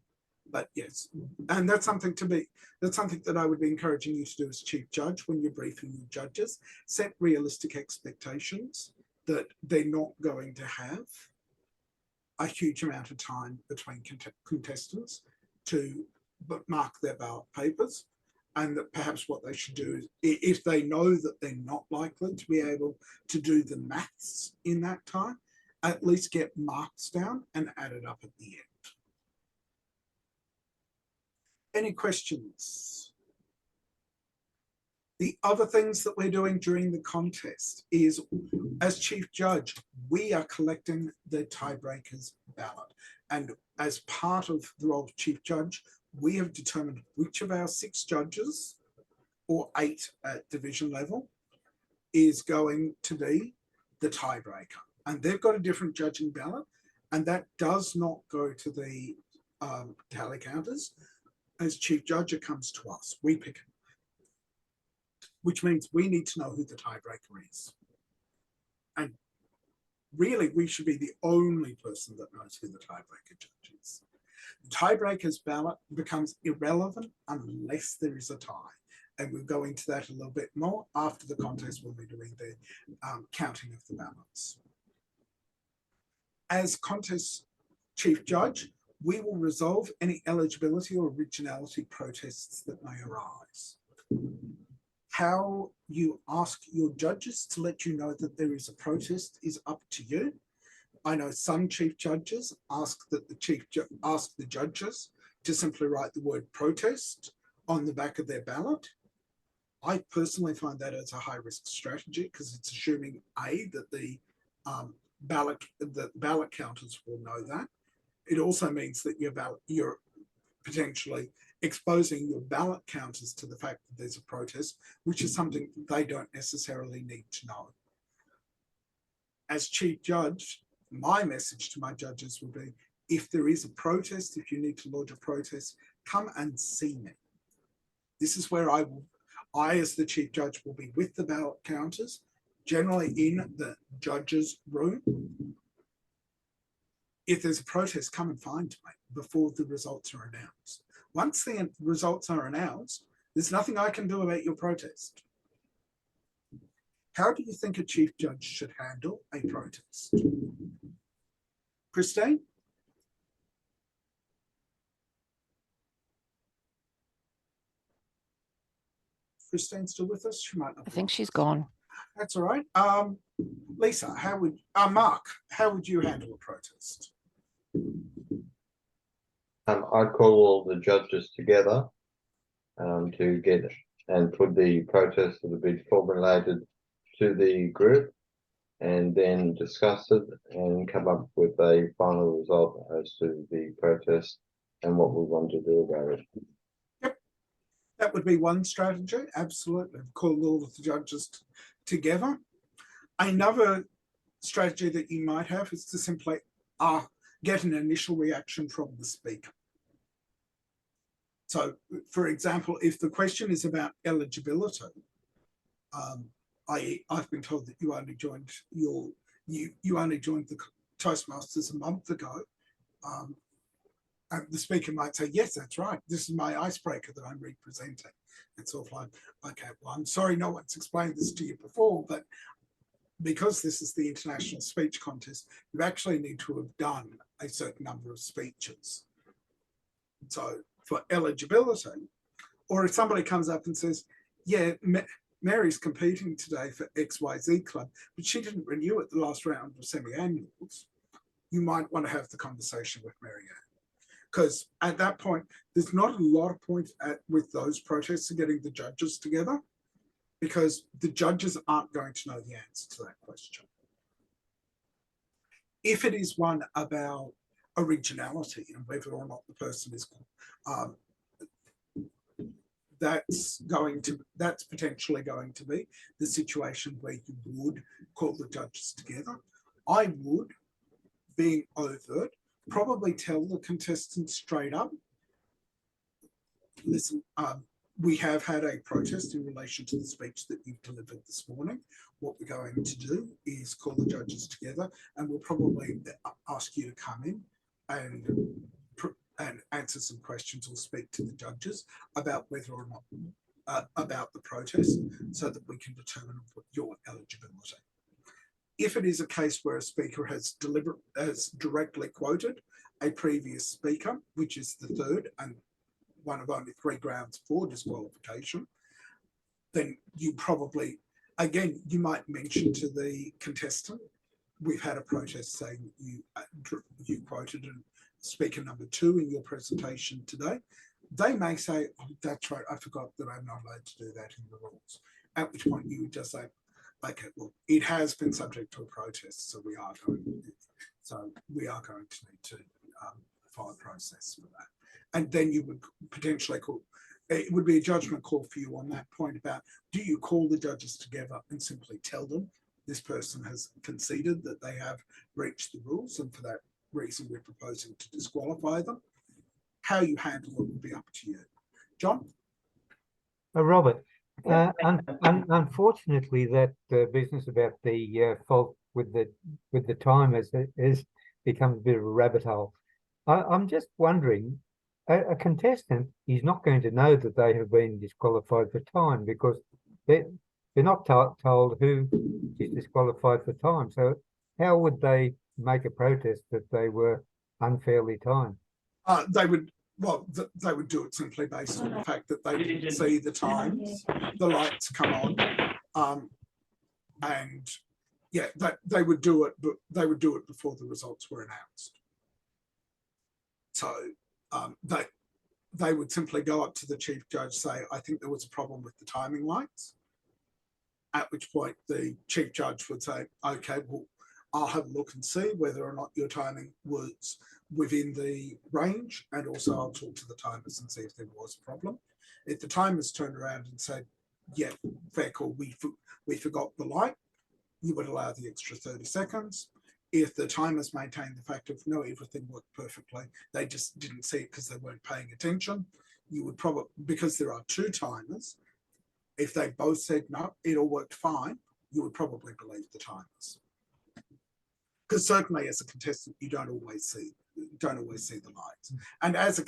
but yes, and that's something that I would be encouraging you to do as chief judge when you're briefing your judges. Set realistic expectations that they're not going to have a huge amount of time between contestants to mark their ballot papers, and that perhaps what they should do is, if they know that they're not likely to be able to do the maths in that time, at least get marks down and add it up at the end. Any questions? The other things that we're doing during the contest is, as chief judge, we are collecting the tiebreakers ballot. And as part of the role of chief judge, we have determined which of our 6 judges, or 8 at division level, is going to be the tiebreaker. And they've got a different judging ballot, and that does not go to the tally counters. As chief judge, it comes to us. We pick it, which means we need to know who the tiebreaker is. And really, we should be the only person that knows who the tiebreaker judge is. The tiebreaker's ballot becomes irrelevant unless there is a tie. And we'll go into that a little bit more after the contest when we're doing the counting of the ballots. As contest chief judge, we will resolve any eligibility or originality protests that may arise. How you ask your judges to let you know that there is a protest is up to you. I know some chief judges ask the judges to simply write the word protest on the back of their ballot. I personally find that as a high risk strategy because it's assuming that the ballot counters will know that. It also means that you're potentially exposing your ballot counters to the fact that there's a protest, which is something they don't necessarily need to know. As chief judge, my message to my judges will be, if there is a protest, if you need to lodge a protest, come and see me. This is where I, as the chief judge, will be with the ballot counters, generally in the judge's room. If there's a protest, come and find me before the results are announced. Once the results are announced, there's nothing I can do about your protest. How do you think a chief judge should handle a protest? Christine? Christine still with us? She might not. I think she's gone. That's all right. Lisa, Mark, how would you handle a protest? I'd call all the judges together to get and put the protest that will be formulated to the group and then discuss it and come up with a final result as to the protest and what we want to do about it. Yep, that would be one strategy. Absolutely. Call all of the judges together. Another strategy that you might have is to simply get an initial reaction from the speaker. So, for example, if the question is about eligibility, I've been told that you only joined the Toastmasters a month ago. And the speaker might say, yes, that's right. This is my icebreaker that I'm representing. It's all like, okay, well, I'm sorry no one's explained this to you before, but because this is the international speech contest, you actually need to have done a certain number of speeches. So for eligibility, or if somebody comes up and says, yeah, Mary's competing today for XYZ club, but she didn't renew at the last round of semi-annuals, you might want to have the conversation with Mary Ann. Because at that point, there's not a lot of point with those protests of getting the judges together, because the judges aren't going to know the answer to that question. If it is one about originality and whether or not the person is, that's potentially going to be the situation where you would call the judges together. I would, being overt, probably tell the contestants straight up, listen, we have had a protest in relation to the speech that you've delivered this morning. What we're going to do is call the judges together, and we'll probably ask you to come in and answer some questions or speak to the judges about whether or not about the protest, so that we can determine your eligibility. If it is a case where a speaker has directly quoted a previous speaker, which is the third and one of only 3 grounds for disqualification, then you probably, again, you might mention to the contestant, we've had a protest saying you quoted speaker number 2 in your presentation today. They may say, oh, that's right, I forgot that I'm not allowed to do that in the rules. At which point you would just say, okay, well, it has been subject to a protest, so we are going to need to follow a process for that. And then you would potentially call, it would be a judgment call for you on that point about, do you call the judges together and simply tell them this person has conceded that they have breached the rules, and for that reason we're proposing to disqualify them? How you handle it would be up to you. John? Robert, unfortunately, that business about the fault with the time has become a bit of a rabbit hole. I'm just wondering, a contestant is not going to know that they have been disqualified for time, because they're not told who is disqualified for time. So how would they make a protest that they were unfairly timed? They would, well, they would do it simply based on the fact that they didn't see the times, the lights come on, and yeah, that they would do it, but they would do it before the results were announced. So they would simply go up to the chief judge, say, I think there was a problem with the timing lights. At which point the chief judge would say, okay, well, I'll have a look and see whether or not your timing was within the range, and also I'll talk to the timers and see if there was a problem. If the timers turned around and said, yeah, fair call, we forgot the light, you would allow the extra 30 seconds. If the timers maintained the fact of no, everything worked perfectly, they just didn't see it because they weren't paying attention, you would probably, because there are two timers, if they both said no, it all worked fine, you would probably believe the timers. Because certainly as a contestant, you don't always see the lights. And as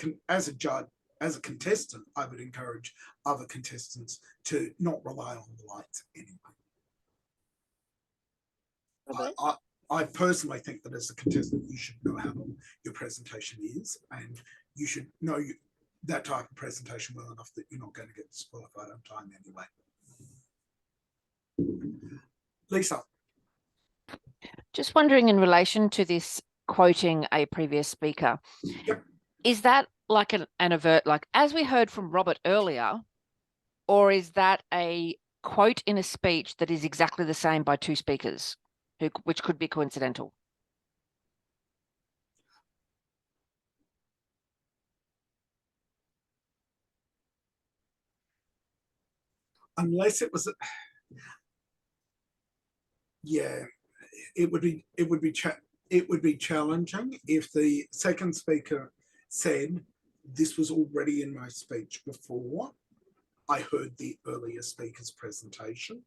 a judge, as a contestant, I would encourage other contestants to not rely on the lights anyway. Robert? I personally think that as a contestant, you should know how long your presentation is, and you should know that type of presentation well enough that you're not going to get disqualified on time anyway. Lisa. Just wondering in relation to this quoting a previous speaker, Yep. Is that like an avert, like as we heard from Robert earlier, or is that a quote in a speech that is exactly the same by two speakers, which could be coincidental? Unless it was, yeah, it would be challenging if the second speaker said, this was already in my speech before I heard the earlier speaker's presentation.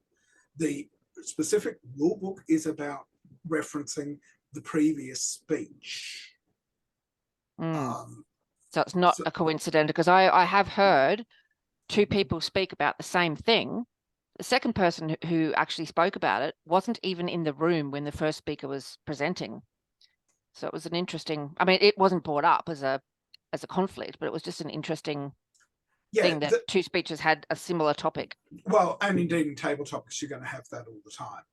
The specific rule book is about referencing the previous speech. So it's not a coincidence, because I have heard two people speak about the same thing. The second person who actually spoke about it wasn't even in the room when the first speaker was presenting. So it was an interesting, I mean, it wasn't brought up as a conflict, but it was just an interesting thing that two speeches had a similar topic. Well, and indeed in table topics, you're going to have that all the time.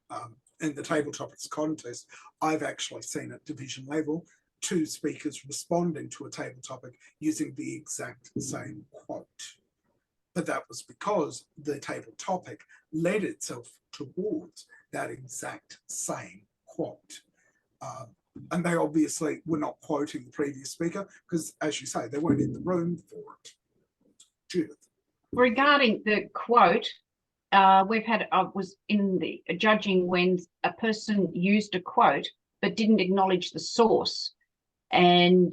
In the table topics contest, I've actually seen at division level, two speakers responding to a table topic using the exact same quote. But that was because the table topic led itself towards that exact same quote. And they obviously were not quoting the previous speaker because, as you say, they weren't in the room for it. Judith. Regarding the quote, I was in the judging when a person used a quote but didn't acknowledge the source. And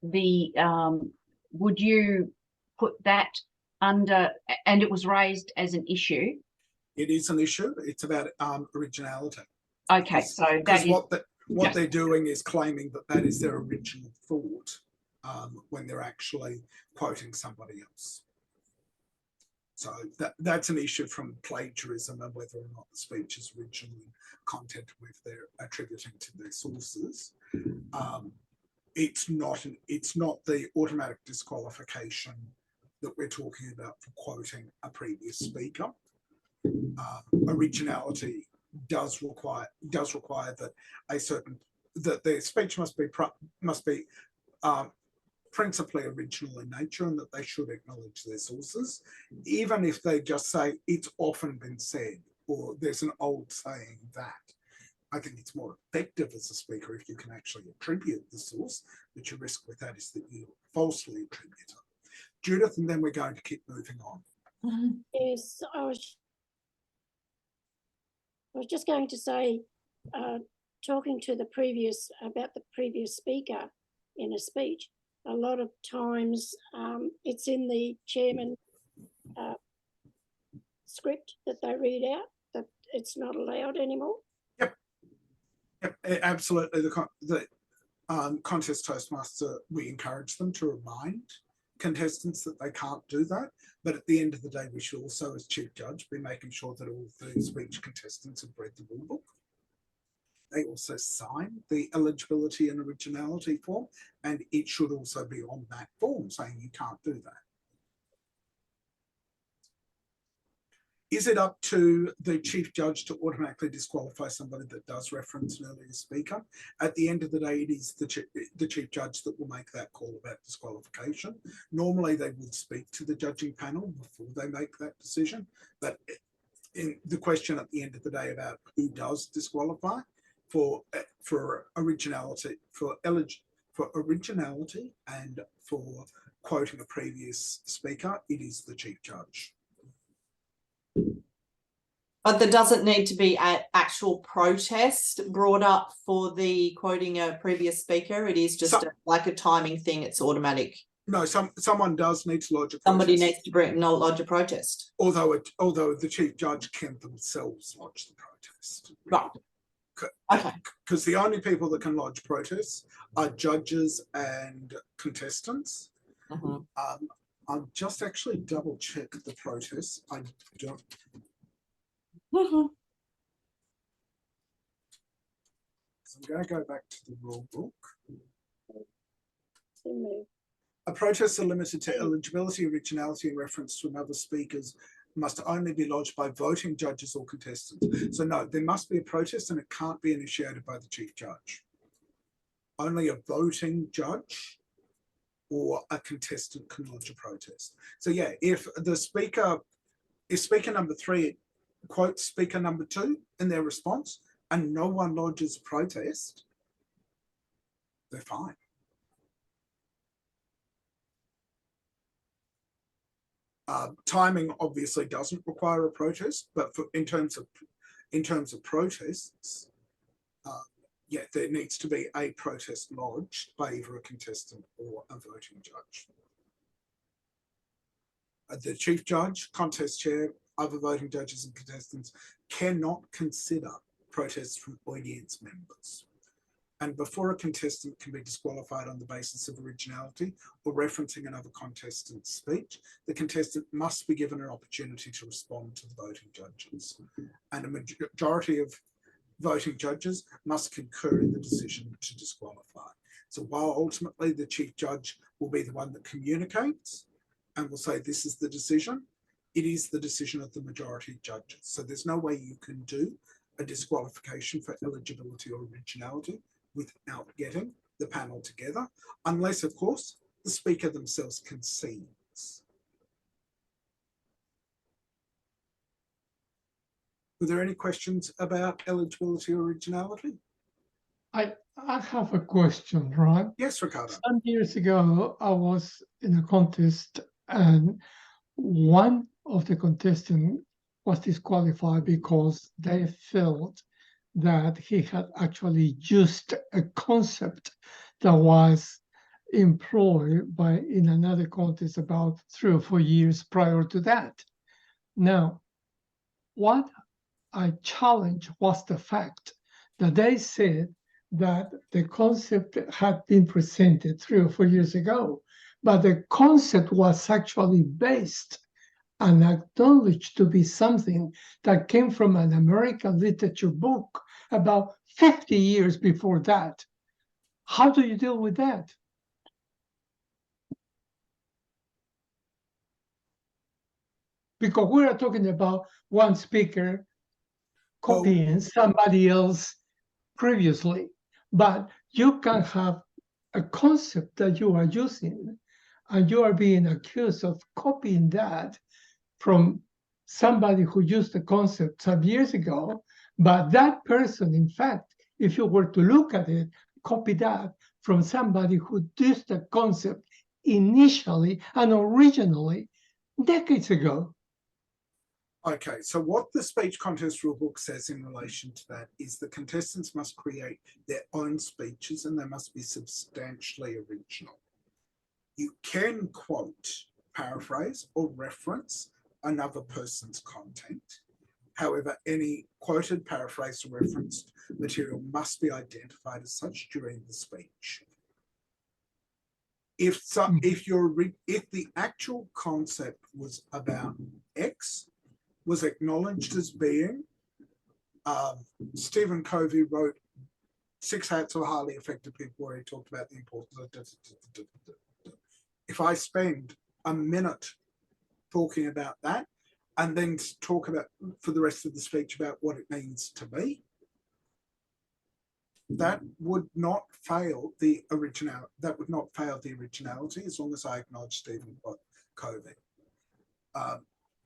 would you put that under, and it was raised as an issue? It is an issue. It's about originality. Okay, so that is what they're doing is claiming that is their original thought when they're actually quoting somebody else. So that's an issue from plagiarism and whether or not the speech is original in content with they're attributing to their sources. It's not the automatic disqualification that we're talking about for quoting a previous speaker. Originality does require that their speech must be principally original in nature, and that they should acknowledge their sources, even if they just say it's often been said or there's an old saying that. I think it's more effective as a speaker if you can actually attribute the source, but your risk with that is that you falsely attribute it. Judith, and then we're going to keep moving on. Yes, I was just going to say, talking to about the previous speaker in a speech, a lot of times it's in the chairman script that they read out, that it's not allowed anymore. Yep, absolutely. The contest Toastmaster, we encourage them to remind contestants that they can't do that, but at the end of the day we should also, as chief judge, be making sure that all the speech contestants have read the rule book. They also sign the eligibility and originality form, and it should also be on that form saying you can't do that. Is it up to the chief judge to automatically disqualify somebody that does reference an earlier speaker? At the end of the day, it is the chief judge that will make that call about disqualification. Normally, they would speak to the judging panel before they make that decision. But in the question at the end of the day about who does disqualify for originality, for originality and for quoting a previous speaker, it is the chief judge. But there doesn't need to be an actual protest brought up for the quoting a previous speaker. It is just like a timing thing. It's automatic. No, someone does need to lodge a protest. Somebody needs to lodge a protest. Although the chief judge can themselves lodge the protest. Right. Okay. Because the only people that can lodge protests are judges and contestants. I'll just actually double check the protests. I don't. So I'm going to go back to the rule book. A protest are limited to eligibility, originality, and reference to another speaker's must only be lodged by voting judges or contestants. So no, there must be a protest and it can't be initiated by the chief judge. Only a voting judge or a contestant can lodge a protest. So yeah, if speaker number 3 quotes speaker number 2 in their response and no one lodges a protest, they're fine. Timing obviously doesn't require a protest, but in terms of protests, yeah, there needs to be a protest lodged by either a contestant or a voting judge. The chief judge, contest chair, other voting judges and contestants cannot consider protests from audience members. And before a contestant can be disqualified on the basis of originality or referencing another contestant's speech, the contestant must be given an opportunity to respond to the voting judges. And a majority of voting judges must concur in the decision to disqualify. So while ultimately the chief judge will be the one that communicates and will say this is the decision, it is the decision of the majority of judges. So there's no way you can do a disqualification for eligibility or originality without getting the panel together, unless, of course, the speaker themselves concedes. Were there any questions about eligibility or originality? I have a question, right? Yes, Ricardo. Some years ago, I was in a contest and one of the contestants was disqualified because they felt that he had actually used a concept that was employed in another contest about 3 or 4 years prior to that. Now, what I challenged was the fact that they said that the concept had been presented 3 or 4 years ago, but the concept was actually based and acknowledged to be something that came from an American literature book about 50 years before that. How do you deal with that? Because we are talking about one speaker copying somebody else previously, but you can have a concept that you are using and you are being accused of copying that from somebody who used the concept some years ago, but that person, in fact, if you were to look at it, copy that from somebody who used the concept initially and originally decades ago. Okay, so what the speech contest rulebook says in relation to that is the contestants must create their own speeches and they must be substantially original. You can quote, paraphrase, or reference another person's content. However, any quoted, paraphrased, or referenced material must be identified as such during the speech. If the actual concept was about X, was acknowledged as being, Stephen Covey wrote Six hats are highly effective people already talked about the importance of. If I spend a minute talking about that and then talk about for the rest of the speech about what it means to me, that would not fail the originality. That would not fail the originality as long as I acknowledge Stephen Covey.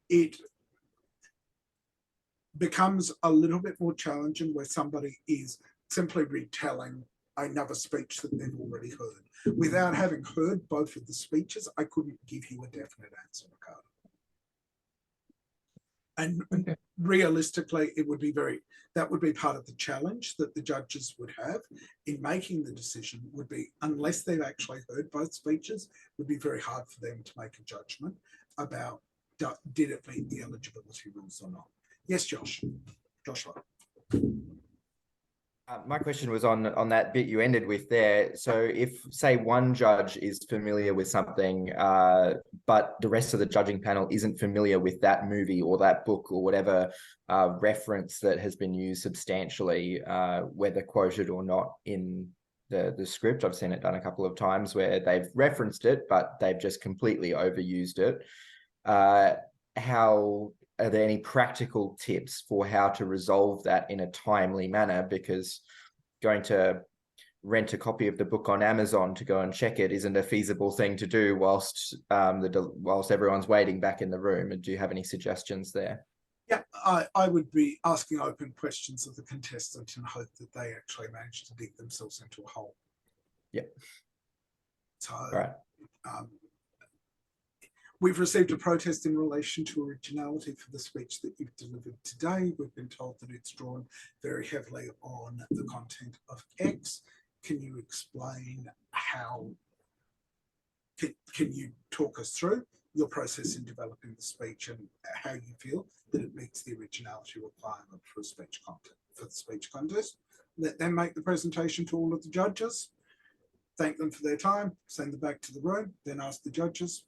It becomes a little bit more challenging where somebody is simply retelling another speech that they've already heard. Without having heard both of the speeches, I couldn't give you a definite answer, Ricardo. And realistically, it would be that would be part of the challenge that the judges would have in making the decision would be, unless they've actually heard both speeches, would be very hard for them to make a judgment about did it meet the eligibility rules or not. Yes, Joshua. My question was on that bit you ended with there. So if, say, one judge is familiar with something, but the rest of the judging panel isn't familiar with that movie or that book or whatever reference that has been used substantially, whether quoted or not in the script. I've seen it done a couple of times where they've referenced it, but they've just completely overused it. Are there any practical tips for how to resolve that in a timely manner? Because going to rent a copy of the book on Amazon to go and check it isn't a feasible thing to do whilst everyone's waiting back in the room. And do you have any suggestions there? Yeah, I would be asking open questions of the contestant and hope that they actually manage to dig themselves into a hole. Yeah. So, all right. We've received a protest in relation to originality for the speech that you've delivered today. We've been told that it's drawn very heavily on the content of X. Can you explain how, can you talk us through your process in developing the speech and how you feel that it meets the originality requirement for a speech content, for the speech contest? Let them make the presentation to all of the judges, thank them for their time, send them back to the room, then ask the judges.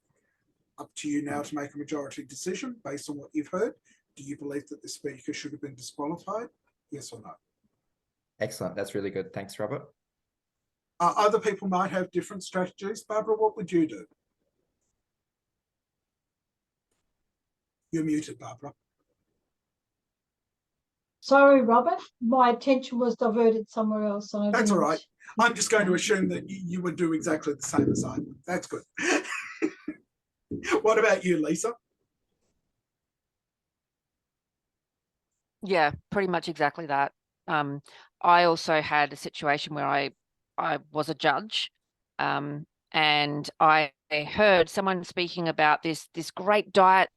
Up to you now to make a majority decision based on what you've heard. Do you believe that the speaker should have been disqualified? Yes or no? Excellent. That's really good. Thanks, Robert. Other people might have different strategies. Barbara, what would you do? You're muted, Barbara. Sorry, Robert. My attention was diverted somewhere else. And That's all right. I'm just going to assume that you would do exactly the same as I would. That's good. What about you, Lisa? Yeah, pretty much exactly that. I also had a situation where I was a judge, and I heard someone speaking about this great diet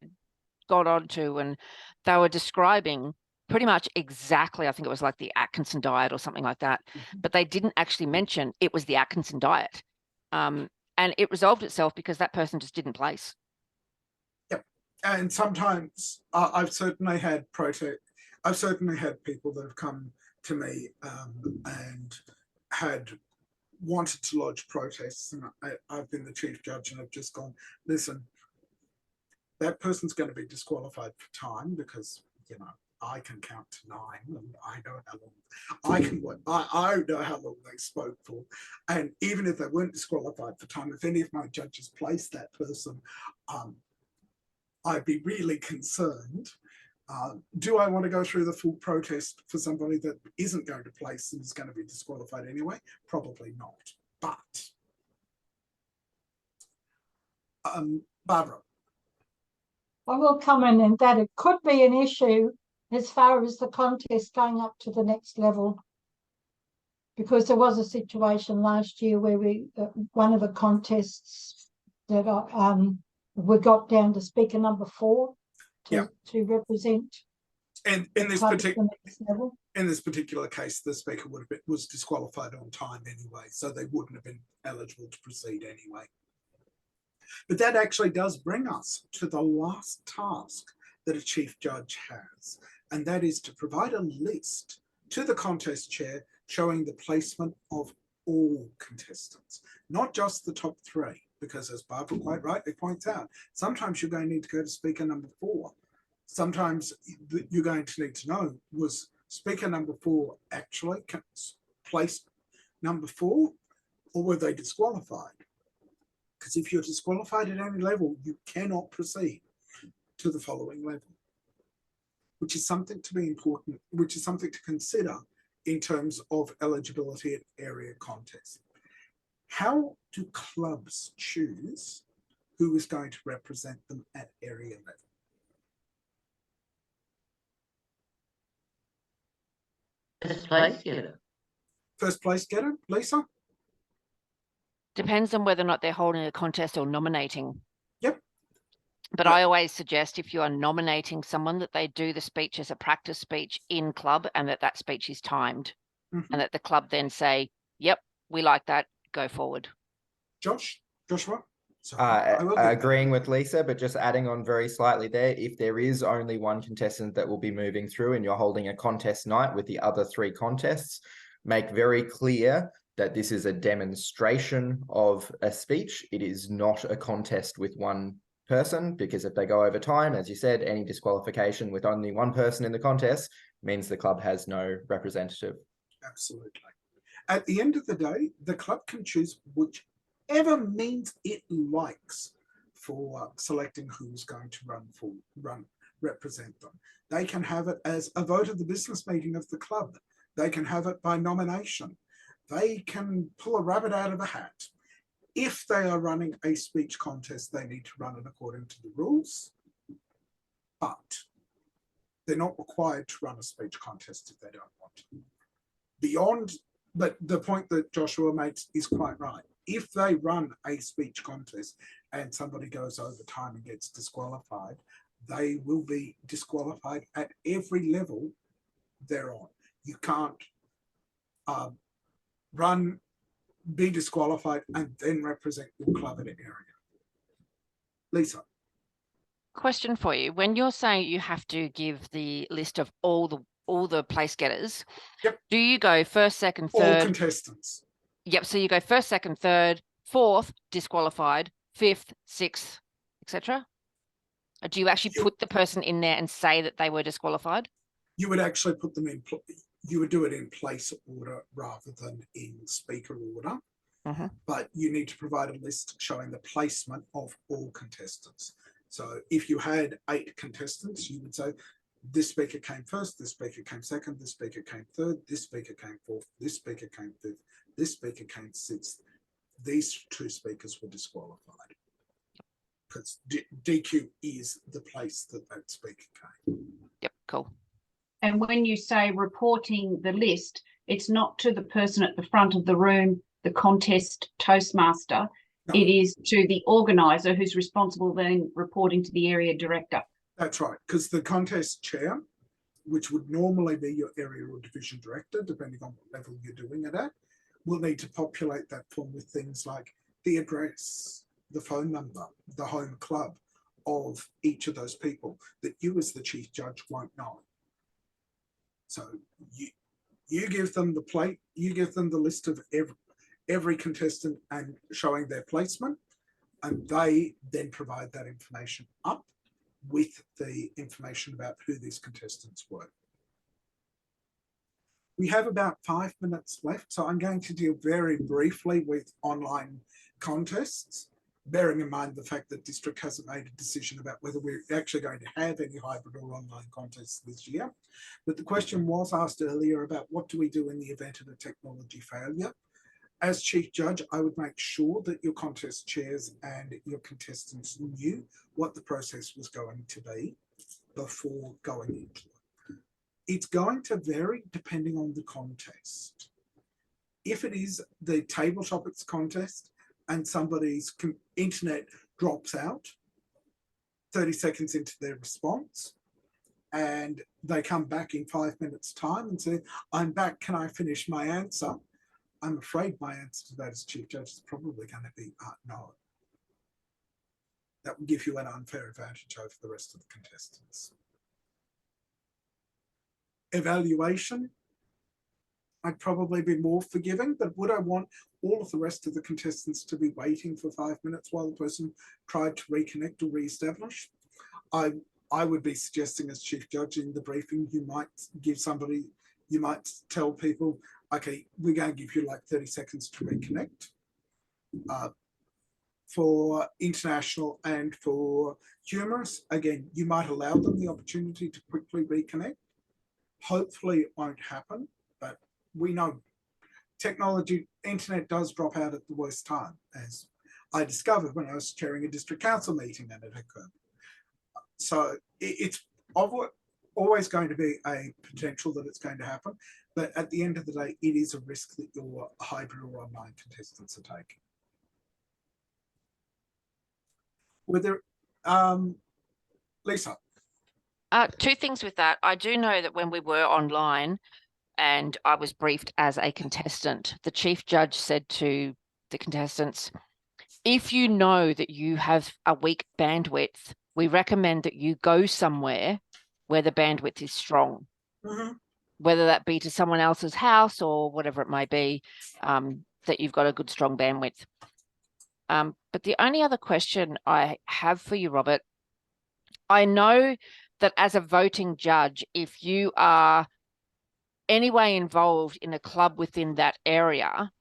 got onto, and they were describing pretty much exactly, I think it was like the Atkinson diet or something like that, but they didn't actually mention it was the Atkinson diet. And it resolved itself because that person just didn't place. Yep. And sometimes I've certainly had I've certainly had people that have come to me and had wanted to lodge protests, and I've been the chief judge and I've just gone, listen, that person's going to be disqualified for time because, you know, I can count to 9 and I know how long I know how long they spoke for. And even if they weren't disqualified for time, if any of my judges placed that person, I'd be really concerned. Do I want to go through the full protest for somebody that isn't going to place and is going to be disqualified anyway? Probably not. But Barbara. I will comment in that it could be an issue as far as the contest going up to the next level, because there was a situation last year where we one of the contests that we got down to speaker number 4 to represent. And in this particular case, the speaker was disqualified on time anyway, so they wouldn't have been eligible to proceed anyway. But that actually does bring us to the last task that a chief judge has, and that is to provide a list to the contest chair showing the placement of all contestants, not just the top 3, because as Barbara quite rightly points out, sometimes you're going to need to go to speaker number 4. Sometimes you're going to need to know, was speaker number 4 actually placed number 4, or were they disqualified? Because if you're disqualified at any level, you cannot proceed to the following level, which is something to be important, which is something to consider in terms of eligibility at area contests. How do clubs choose who is going to represent them at area level? First place getter. First place getter, Lisa? Depends on whether or not they're holding a contest or nominating. Yep. But I always suggest if you are nominating someone that they do the speech as a practice speech in club and that speech is timed and that the club then say, yep, we like that, go forward. Joshua? Agreeing with Lisa, but just adding on very slightly there, if there is only one contestant that will be moving through and you're holding a contest night with the other 3 contests, make very clear that this is a demonstration of a speech. It is not a contest with one person, because if they go over time, as you said, any disqualification with only one person in the contest means the club has no representative. Absolutely. At the end of the day, the club can choose whichever means it likes for selecting who's going to represent them. They can have it as a vote of the business meeting of the club. They can have it by nomination. They can pull a rabbit out of a hat. If they are running a speech contest, they need to run it according to the rules, but they're not required to run a speech contest if they don't want to. But the point that Joshua makes is quite right. If they run a speech contest and somebody goes over time and gets disqualified, they will be disqualified at every level they're on. You can't be disqualified and then represent your club in an area. Lisa. Question for you. When you're saying you have to give the list of all the place getters, yep. Do you go first, second, third? All contestants. Yep. So you go first, second, third, 4th, disqualified, 5th, 6th, etc. Or do you actually put the person in there and say that they were disqualified? You would actually put them in, you would do it in place order rather than in speaker order. But you need to provide a list showing the placement of all contestants. So if you had 8 contestants, you would say, this speaker came first, this speaker came second, this speaker came third, this speaker came fourth, this speaker came fifth, this speaker came sixth. These 2 speakers were disqualified because DQ is the place that speaker came. Yep, cool. And when you say reporting the list, it's not to the person at the front of the room, the contest Toastmaster. No. It is to the organizer who's responsible then reporting to the area director. That's right, because the contest chair, which would normally be your area or division director, depending on what level you're doing it at, will need to populate that form with things like the address, the phone number, the home club of each of those people that you as the chief judge won't know. So you give them the plate, you give them the list of every contestant and showing their placement, and they then provide that information up with the information about who these contestants were. We have about 5 minutes left, so I'm going to deal very briefly with online contests, bearing in mind the fact that District hasn't made a decision about whether we're actually going to have any hybrid or online contests this year. But the question was asked earlier about what do we do in the event of a technology failure. As Chief Judge, I would make sure that your contest chairs and your contestants knew what the process was going to be before going into it. It's going to vary depending on the contest. If it is the table topics contest and somebody's internet drops out 30 seconds into their response and they come back in 5 minutes' time and say, I'm back, can I finish my answer? I'm afraid my answer to that as Chief Judge is probably going to be no. That would give you an unfair advantage over the rest of the contestants. Evaluation, I'd probably be more forgiving, but would I want all of the rest of the contestants to be waiting for 5 minutes while the person tried to reconnect or re-establish? I would be suggesting as Chief Judge in the briefing, you might give somebody, you might tell people, okay, we're going to give you like 30 seconds to reconnect. For international and for humorous, again, you might allow them the opportunity to quickly reconnect. Hopefully it won't happen, but we know technology, internet does drop out at the worst time, as I discovered when I was chairing a district council meeting and it occurred. So it's always going to be a potential that it's going to happen, but at the end of the day, it is a risk that your hybrid or online contestants are taking. Whether, Lisa. Two things with that. I do know that when we were online and I was briefed as a contestant, the chief judge said to the contestants, if you know that you have a weak bandwidth, we recommend that you go somewhere where the bandwidth is strong, whether that be to someone else's house or whatever it may be, that you've got a good, strong bandwidth. But the only other question I have for you, Robert, I know that as a voting judge, if you are anyway involved in a club within that area,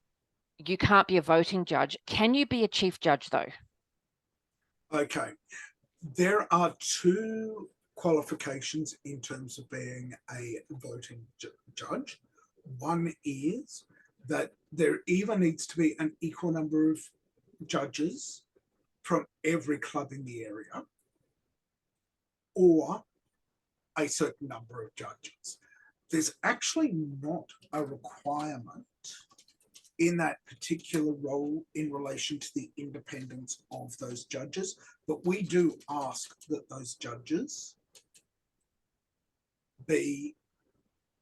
you can't be a voting judge. Can you be a chief judge though? Okay, there are two qualifications in terms of being a voting judge. One is that there either needs to be an equal number of judges from every club in the area, or a certain number of judges. There's actually not a requirement in that particular role in relation to the independence of those judges, but we do ask that those judges be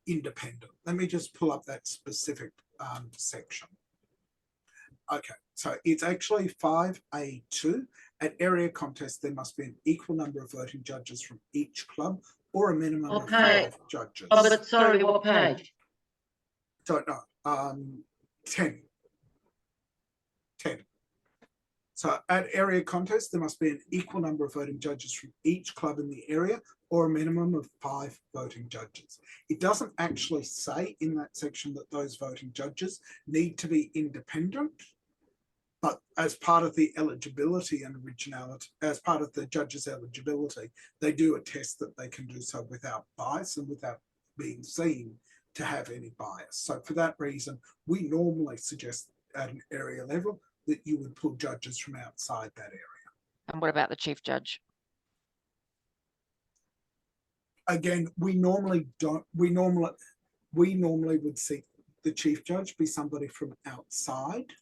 independent. Let me just pull up that specific section. Okay, so it's actually 5A2. At area contests, there must be an equal number of voting judges from each club or a minimum of 5 judges. Oh, but sorry, what page? Don't know. 10. So at area contests, there must be an equal number of voting judges from each club in the area or a minimum of 5 voting judges. It doesn't actually say in that section that those voting judges need to be independent, but as part of the eligibility and originality, as part of the judge's eligibility, they do attest that they can do so without bias and without being seen to have any bias. So for that reason, we normally suggest at an area level that you would pull judges from outside that area. And what about the chief judge? Again, we normally would see the chief judge be somebody from outside,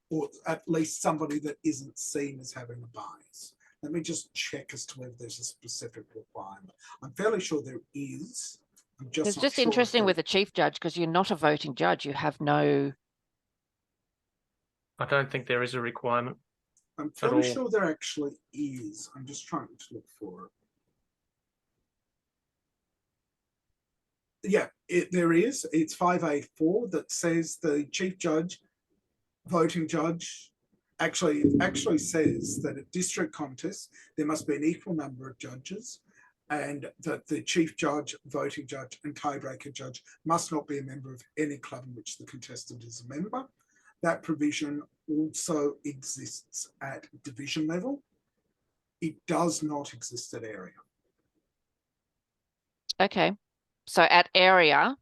or at least somebody that isn't seen as having a bias. Let me just check as to whether there's a specific requirement. I'm fairly sure there is. It's just interesting with the chief judge because you're not a voting judge. You have no. I don't think there is a requirement. I'm fairly sure there actually is. I'm just trying to look for it. Yeah, there is. It's 5A4 that says the chief judge, voting judge, actually says that at district contests, there must be an equal number of judges and that the chief judge, voting judge and tiebreaker judge must not be a member of any club in which the contestant is a member. That provision also exists at division level. It does not exist at area. Okay. So at area,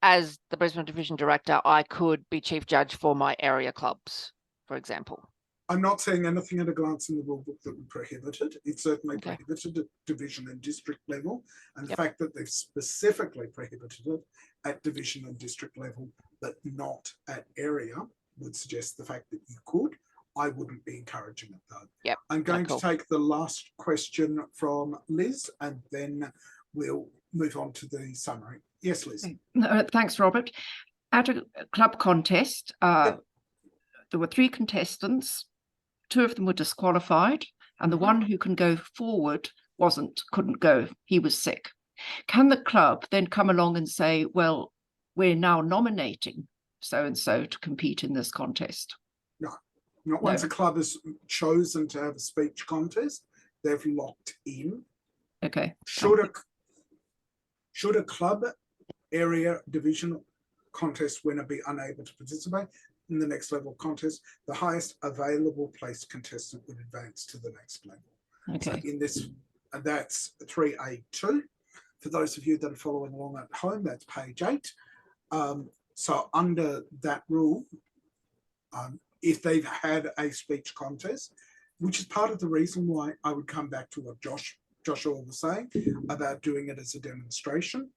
as the Brisbane Division Director, I could be chief judge for my area clubs, for example. I'm not seeing anything at a glance in the rule book that would prohibit it. It's certainly prohibited at division and district level. And the fact that they've specifically prohibited it at division and district level, but not at area, would suggest the fact that you could. I wouldn't be encouraging it though. Yep. I'm going to take the last question from Liz and then we'll move on to the summary. Yes, Liz. Thanks, Robert. At a club contest, there were 3 contestants. 2 of them were disqualified, and the one who can go forward couldn't go. He was sick. Can the club then come along and say, well, we're now nominating so-and-so to compete in this contest? No, not once a club has chosen to have a speech contest, they've locked in. Okay. Should a club, area, division contest winner be unable to participate in the next level contest, the highest available placed contestant would advance to the next level. Okay. So in this, that's 3A2. For those of you that are following along at home, that's page 8. So under that rule, if they've had a speech contest, which is part of the reason why I would come back to what Joshua was saying about doing it as a demonstration,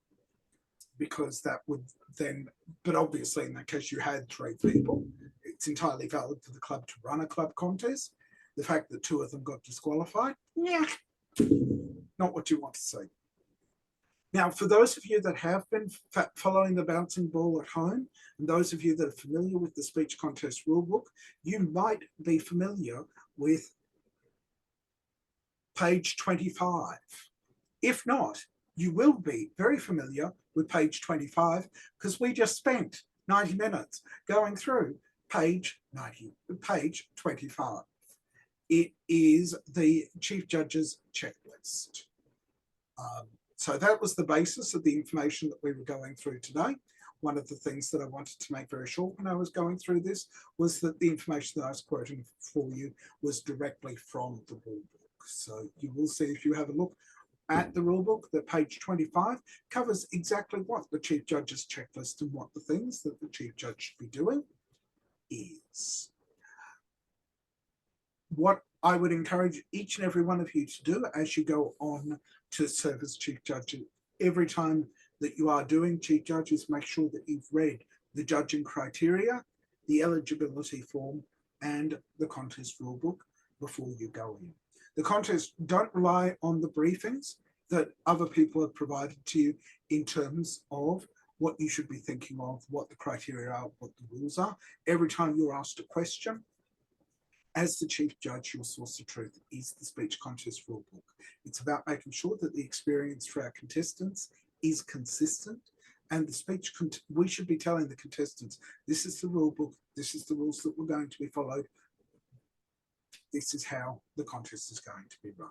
because that would then, but obviously in that case you had 3 people, it's entirely valid for the club to run a club contest. The fact that 2 of them got disqualified, yeah, not what you want to see. Now, for those of you that have been following the bouncing ball at home, and those of you that are familiar with the speech contest rulebook, you might be familiar with page 25. If not, you will be very familiar with page 25 because we just spent 90 minutes going through page 25. It is the Chief Judge's checklist. So that was the basis of the information that we were going through today. One of the things that I wanted to make very short when I was going through this was that the information that I was quoting for you was directly from the rulebook. So you will see, if you have a look at the rulebook, that page 25 covers exactly what the Chief Judge's checklist and what the things that the Chief Judge should be doing is. What I would encourage each and every one of you to do as you go on to serve as Chief Judge, every time that you are doing Chief Judge, is make sure that you've read the judging criteria, the eligibility form, and the contest rulebook before you go in. The contest, don't rely on the briefings that other people have provided to you in terms of what you should be thinking of, what the criteria are, what the rules are. Every time you're asked a question, as the Chief Judge, your source of truth is the speech contest rulebook. It's about making sure that the experience for our contestants is consistent, and the speech, we should be telling the contestants, this is the rulebook, this is the rules that were going to be followed, this is how the contest is going to be run.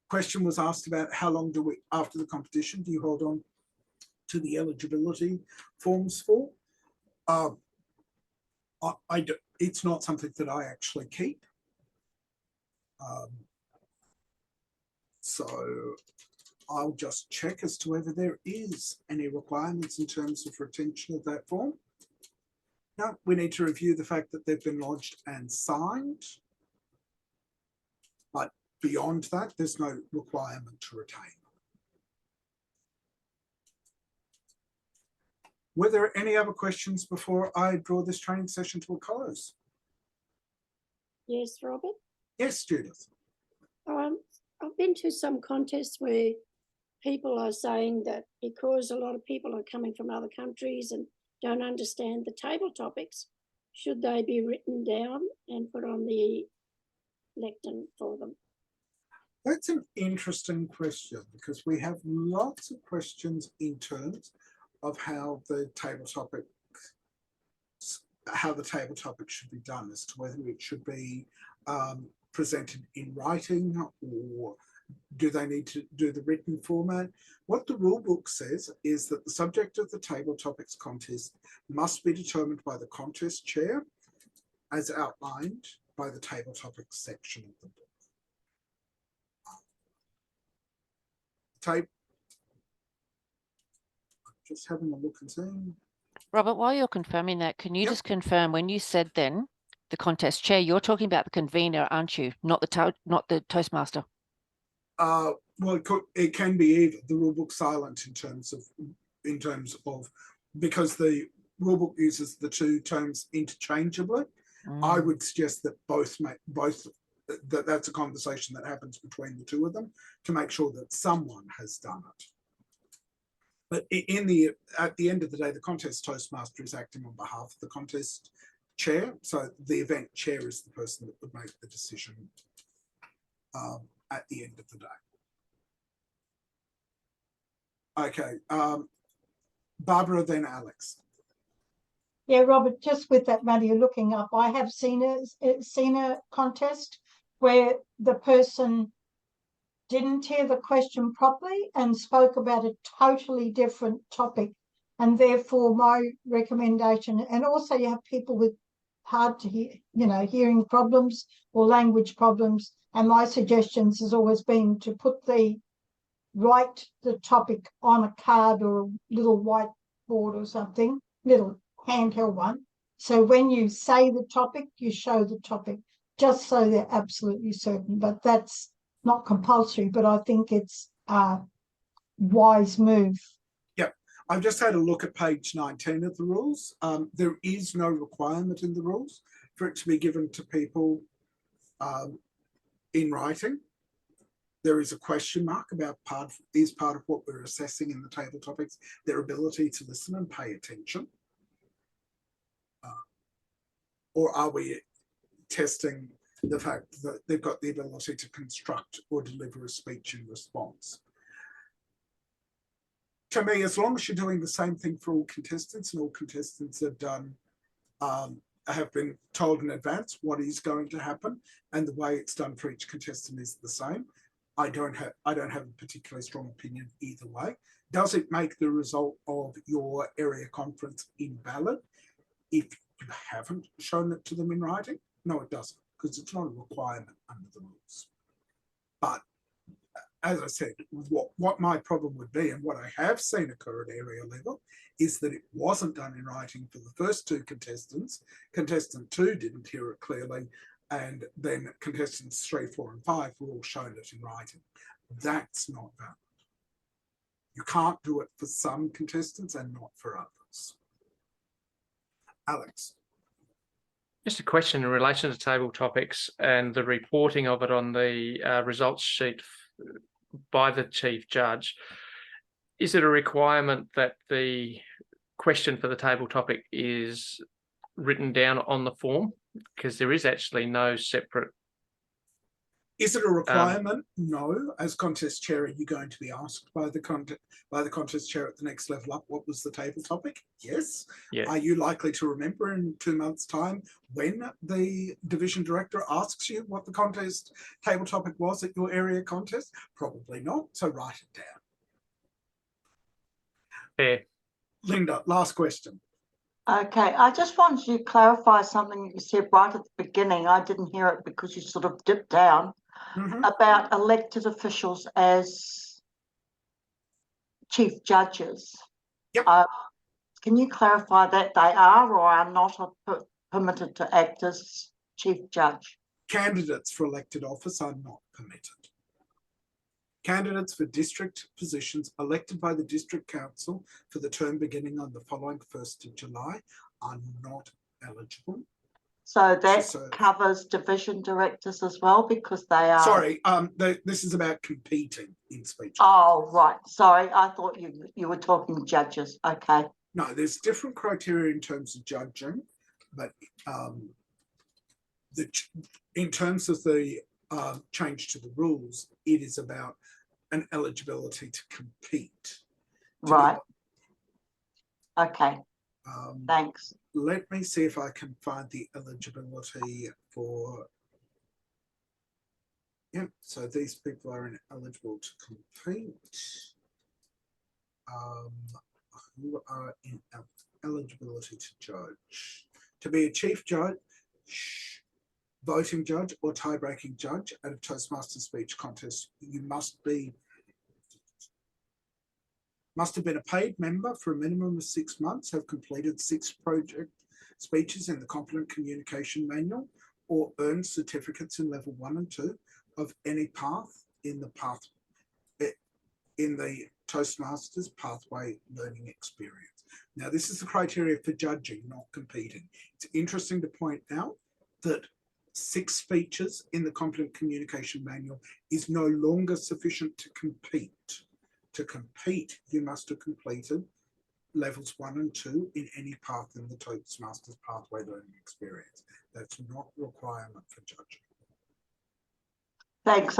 Question was asked about how long do we, after the competition, do you hold on to the eligibility forms for? It's not something that I actually keep. So I'll just check as to whether there is any requirements in terms of retention of that form. No, we need to review the fact that they've been lodged and signed. But beyond that, there's no requirement to retain. Were there any other questions before I draw this training session to a close? Yes, Robert. Yes, Judith. I've been to some contests where people are saying that because a lot of people are coming from other countries and don't understand the table topics, should they be written down and put on the lectern for them? That's an interesting question, because we have lots of questions in terms of how the table topic should be done, as to whether it should be presented in writing, or do they need to do the written format? What the rule book says is that the subject of the table topics contest must be determined by the contest chair as outlined by the table topics section of the book. Just having a look and seeing. Robert, while you're confirming that, can you just confirm when you said then the contest chair, you're talking about the convener, aren't you? Not the Toastmaster. Well, it can be either. The rulebook silent in terms of because the rulebook uses the two terms interchangeably. I would suggest that that's a conversation that happens between the two of them to make sure that someone has done it. But at the end of the day, the contest Toastmaster is acting on behalf of the contest chair. So the event chair is the person that would make the decision at the end of the day. Okay, Barbara, then Alex. Yeah, Robert, just with that matter you're looking up, I have seen a contest where the person didn't hear the question properly and spoke about a totally different topic And therefore my recommendation, and also you have people with hard to hear, hearing problems or language problems. And my suggestions has always been to write the topic on a card or a little whiteboard or something, little handheld one. So when you say the topic, you show the topic, just so they're absolutely certain. But that's not compulsory, but I think it's a wise move. Yep. I've just had a look at page 19 of the rules. There is no requirement in the rules for it to be given to people in writing. There is a question mark about part of what we're assessing in the table topics, their ability to listen and pay attention. Or are we testing the fact that they've got the ability to construct or deliver a speech in response? To me, as long as you're doing the same thing for all contestants, and all contestants have done, have been told in advance what is going to happen, and the way it's done for each contestant is the same, I don't have a particularly strong opinion either way. Does it make the result of your area conference invalid if you haven't shown it to them in writing? No, it doesn't, because it's not a requirement under the rules. But as I said, what my problem would be, and what I have seen occur at area level, is that it wasn't done in writing for the first two contestants. Contestant 2 didn't hear it clearly, and then contestants 3, 4, and 5 were all shown it in writing. That's not valid. You can't do it for some contestants and not for others. Alex. Just a question in relation to table topics and the reporting of it on the results sheet by the Chief Judge. Is it a requirement that the question for the table topic is written down on the form? Because there is actually no separate. Is it a requirement? No. As contest chair, are you going to be asked by the contest chair at the next level up what was the table topic? Yes. Yeah. Are you likely to remember in 2 months' time when the division director asks you what the contest table topic was at your area contest? Probably not. So write it down. Fair. Linda, last question. Okay, I just wanted you to clarify something that you said right at the beginning. I didn't hear it because you sort of dipped down about elected officials as chief judges. Yep. Can you clarify that they are or are not permitted to act as chief judge? Candidates for elected office are not permitted. Candidates for district positions elected by the district council for the term beginning on the following 1st of July are not eligible. So that covers division directors as well, because they are. Sorry, this is about competing in speech. Oh, right. Sorry, I thought you were talking judges. Okay. No, there's different criteria in terms of judging, but in terms of the change to the rules, it is about an eligibility to compete. Right. Okay. Thanks. Let me see if I can find the eligibility for. Yep. So these people are ineligible to compete. Who are in eligibility to judge? To be a chief judge, voting judge, or tie-breaking judge at a Toastmaster speech contest, you must have been a paid member for a minimum of 6 months, have completed 6 project speeches in the Confident Communication Manual, or earned certificates in level 1 and 2 of any path in the Toastmasters Pathway Learning Experience. Now, this is the criteria for judging, not competing. It's interesting to point out that 6 speeches in the Confident Communication Manual is no longer sufficient to compete. To compete, you must have completed levels 1 and 2 in any path in the Toastmasters Pathway Learning Experience. That's not a requirement for judging. Thanks.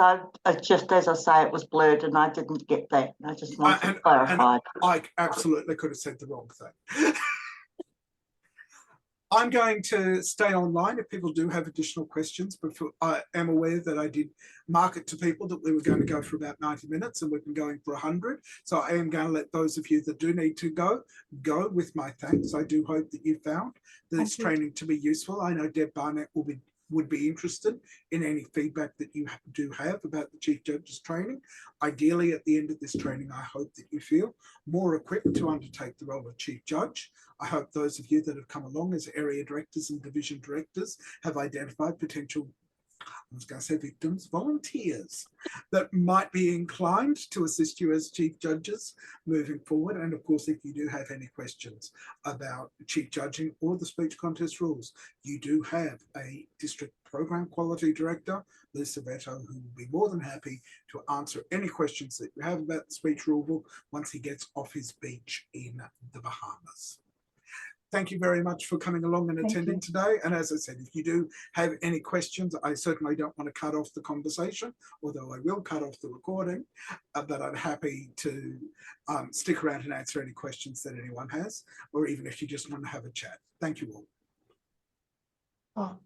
Just as I say, it was blurred and I didn't get that. I just wanted to clarify. I absolutely could have said the wrong thing. I'm going to stay online if people do have additional questions, but I am aware that I did mark it to people that we were going to go for about 90 minutes and we've been going for 100. So I am going to let those of you that do need to go with my thanks. I do hope that you found this training to be useful. I know Deb Barnett would be interested in any feedback that you do have about the Chief Judge's training. Ideally, at the end of this training, I hope that you feel more equipped to undertake the role of Chief Judge. I hope those of you that have come along as area directors and division directors have identified potential, I was going to say victims, volunteers that might be inclined to assist you as Chief Judges moving forward. And of course, if you do have any questions about Chief Judging or the speech contest rules, you do have a District Program Quality Director, Lisa Beto, who will be more than happy to answer any questions that you have about the speech rule book once he gets off his beach in the Bahamas. Thank you very much for coming along and attending today. And as I said, if you do have any questions, I certainly don't want to cut off the conversation, although I will cut off the recording, but I'm happy to stick around and answer any questions that anyone has, or even if you just want to have a chat. Thank you all. Oh.